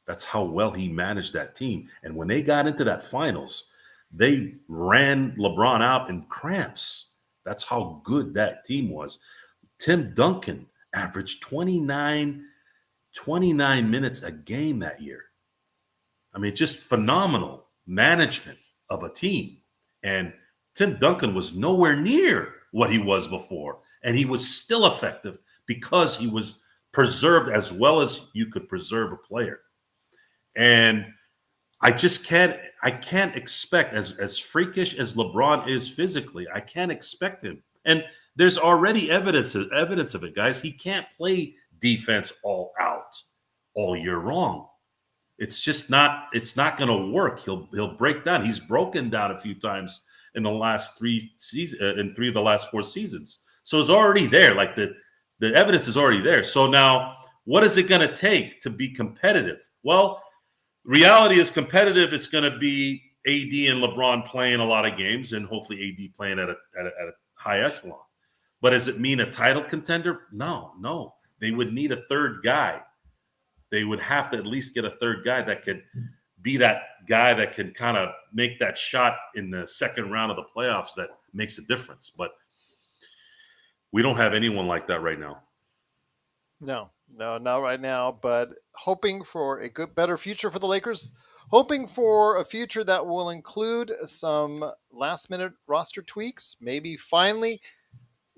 That's how well he managed that team. And when they got into that finals, they ran LeBron out in cramps. That's how good that team was. Tim Duncan averaged 29 minutes a game that year. I mean, just phenomenal management of a team. And Tim Duncan was nowhere near what he was before. And he was still effective because he was preserved as well as you could preserve a player. And I can't expect, as freakish as LeBron is physically, I can't expect him. And there's already evidence of it, guys. He can't play defense all out all year long. It's just not going to work. He'll break down. He's broken down a few times in the last 3 seasons, in 3 of the last 4 seasons. So it's already there. Like the evidence is already there. So now, what is it going to take to be competitive? Well, reality is competitive. It's going to be AD and LeBron playing a lot of games, and hopefully AD playing at a high echelon. But does it mean a title contender? No. They would need a third guy. They would have to at least get a third guy that could be that guy that can kind of make that shot in the second round of the playoffs that makes a difference. But we don't have anyone like that right now. No, not right now, but hoping for a better future for the Lakers, hoping for a future that will include some last-minute roster tweaks, maybe finally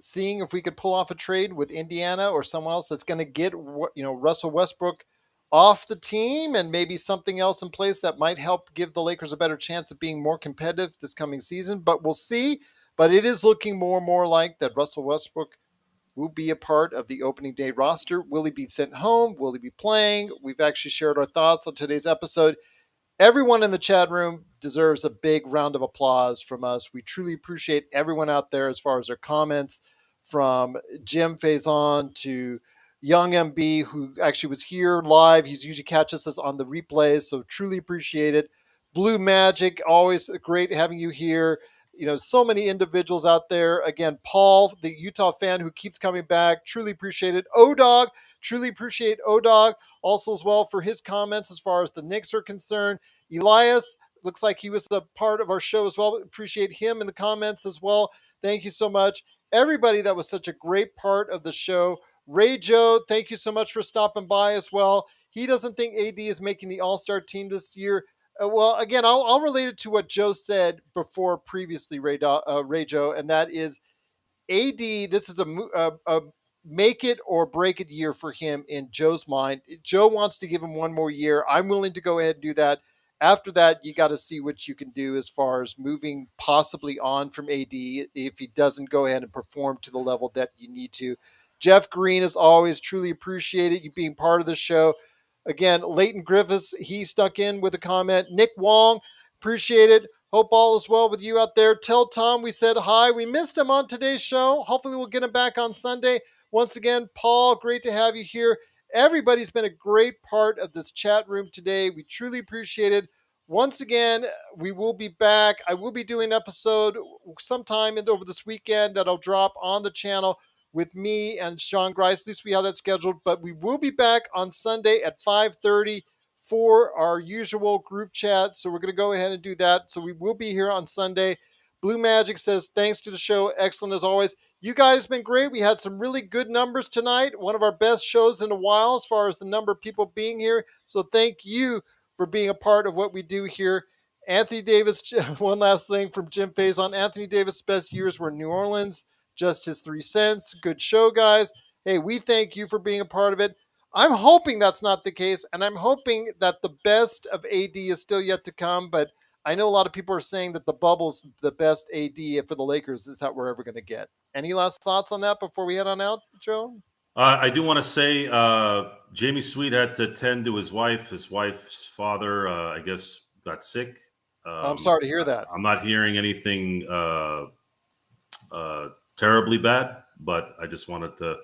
seeing if we could pull off a trade with Indiana or someone else that's going to get, Russell Westbrook off the team, and maybe something else in place that might help give the Lakers a better chance of being more competitive this coming season. But we'll see. But it is looking more and more like that Russell Westbrook will be a part of the opening day roster. Will he be sent home? Will he be playing? We've actually shared our thoughts on today's episode. Everyone in the chat room deserves a big round of applause from us. We truly appreciate everyone out there as far as their comments, from Jim Faison to Young MB, who actually was here live. He's usually catches us on the replays, so truly appreciate it. Blue Magic, always great having you here. So many individuals out there. Again, Paul, the Utah fan who keeps coming back, truly appreciate it. O-Dog, truly appreciate O-Dog also as well for his comments as far as the Knicks are concerned. Elias, looks like he was a part of our show as well. Appreciate him in the comments as well. Thank you so much. Everybody that was such a great part of the show. Ray Joe, thank you so much for stopping by as well. He doesn't think AD is making the All-Star team this year. Well, again, I'll relate it to what Joe said before previously, Ray Joe, and that is AD, this is a make it or break it year for him in Joe's mind. Joe wants to give him one more year. I'm willing to go ahead and do that. After that, you got to see what you can do as far as moving possibly on from AD if he doesn't go ahead and perform to the level that you need to. Jeff Green, as always, truly appreciated you being part of the show. Again, Leighton Griffiths, he stuck in with a comment. Nick Wong, appreciate it. Hope all is well with you out there. Tell Tom we said hi. We missed him on today's show. Hopefully we'll get him back on Sunday. Once again, Paul, great to have you here. Everybody's been a great part of this chat room today. We truly appreciate it. Once again, we will be back. I will be doing an episode sometime over this weekend that'll drop on the channel with me and Sean Grice. At least we have that scheduled. But we will be back on Sunday at 5:30 for our usual group chat. So we're going to go ahead and do that. So we will be here on Sunday. Blue Magic says, thanks to the show. Excellent as always. You guys have been great. We had some really good numbers tonight. One of our best shows in a while as far as the number of people being here. So thank you for being a part of what we do here. Anthony Davis, one last thing from Jim Faison. Anthony Davis' best years were in New Orleans. Just his 3 cents. Good show, guys. Hey, we thank you for being a part of it. I'm hoping that's not the case, and I'm hoping that the best of AD is still yet to come, but I know a lot of people are saying that the bubble's the best AD for the Lakers is that we're ever going to get. Any last thoughts on that before we head on out, Joe? I do want to say Jamie Sweet had to tend to his wife. His wife's father, I guess, got sick. I'm sorry to hear that. I'm not hearing anything terribly bad, but I just wanted to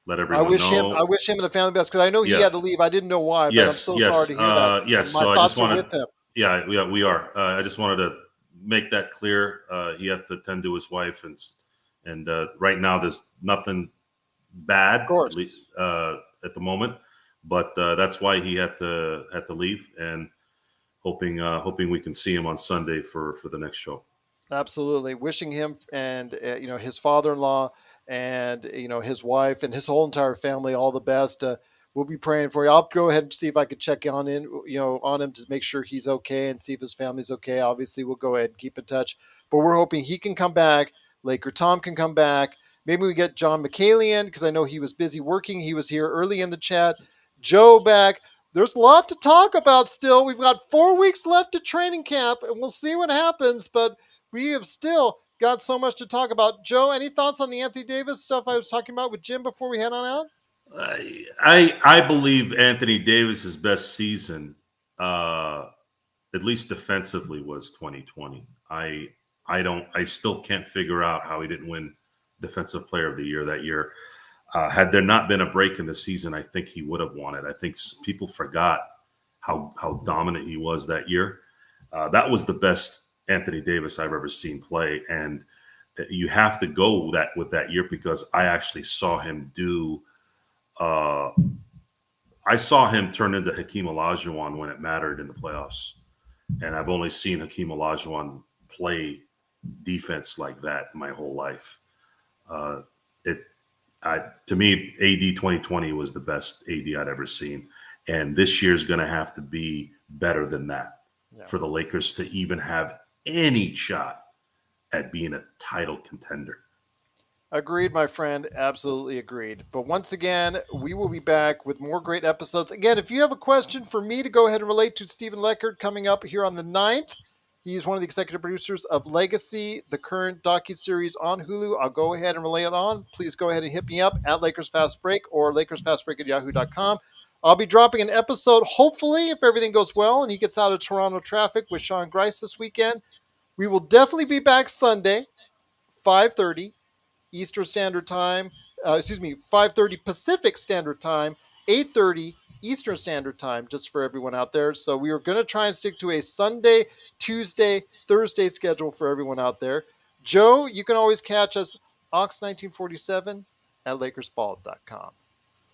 let everyone know. I wish him and the family best, because I know he had to leave. I didn't know why, but I'm so sorry to hear that. Yes, my so thoughts are with him. Yeah, we are. I just wanted to make that clear. He had to tend to his wife, and right now there's nothing bad, at least at the moment. But that's why he had to leave, and hoping we can see him on Sunday for the next show. Absolutely. Wishing him and his father-in-law and his wife and his whole entire family all the best. We'll be praying for you. I'll go ahead and see if I could check on him to make sure he's okay and see if his family's okay. Obviously, we'll go ahead and keep in touch. But we're hoping he can come back. Laker Tom can come back. Maybe we get John McCallion because I know he was busy working. He was here early in the chat. Joe back. There's a lot to talk about still. We've got 4 weeks left to training camp, and we'll see what happens. But we have still got so much to talk about. Joe, any thoughts on the Anthony Davis stuff I was talking about with Jim before we head on out? I believe Anthony Davis's best season, at least defensively, was 2020. I still can't figure out how he didn't win Defensive Player of the Year that year. Had there not been a break in the season, I think he would have won it. I think people forgot how dominant he was that year. That was the best Anthony Davis I've ever seen play, and you have to go with that year because I actually saw him do. I saw him turn into Hakeem Olajuwon when it mattered in the playoffs, and I've only seen Hakeem Olajuwon play defense like that my whole life. To me, AD 2020 was the best AD I'd ever seen, and this year's going to have to be better than that for the Lakers to even have any shot at being a title contender. Agreed, my friend. Absolutely agreed. But once again, we will be back with more great episodes. Again, if you have a question for me to go ahead and relate to Stephen Leckert coming up here on the 9th, he's one of the executive producers of Legacy, the current docuseries on Hulu. I'll go ahead and relay it on. Please go ahead and hit me up at Lakers Fast Break or LakersFastBreak@yahoo.com. I'll be dropping an episode, hopefully, if everything goes well and he gets out of Toronto traffic with Sean Grice this weekend. We will definitely be back Sunday, 5:30 Eastern Standard Time. 5:30 Pacific Standard Time, 8:30 Eastern Standard Time, just for everyone out there. So we are going to try and stick to a Sunday, Tuesday, Thursday schedule for everyone out there. Joe, you can always catch us, Ox1947 at LakersBall.com.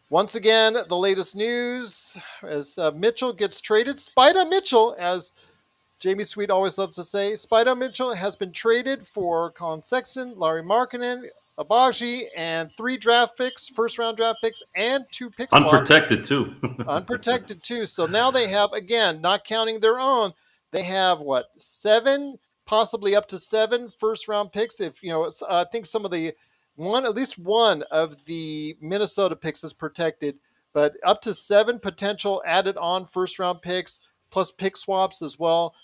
Once again, the latest news as Mitchell gets traded. Spider Mitchell, as Jamie Sweet always loves to say, Spider Mitchell has been traded for Colin Sexton, Larry Markkinen, Abaji, and 3 draft picks, first-round draft picks, and 2 pick swaps. Unprotected, too. Unprotected, too. So now they have, again, not counting their own, they have, 7, possibly up to 7 first-round picks. If, I think some of the at least one of the Minnesota picks is protected, but up to 7 potential added on first-round picks, plus pick swaps as well.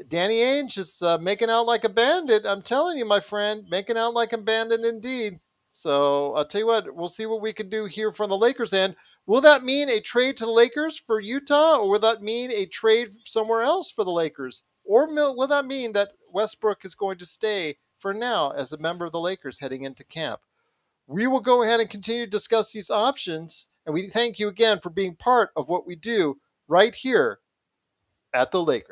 Danny Ainge is making out like a bandit. I'm telling you, my friend, making out like a bandit indeed. So I'll tell you what, we'll see what we can do here from the Lakers end. Will that mean a trade to the Lakers for Utah, or will that mean a trade somewhere else for the Lakers? Or will that mean that Westbrook is going to stay for now as a member of the Lakers heading into camp? We will go ahead and continue to discuss these options, and we thank you again for being part of what we do right here at the Lakers.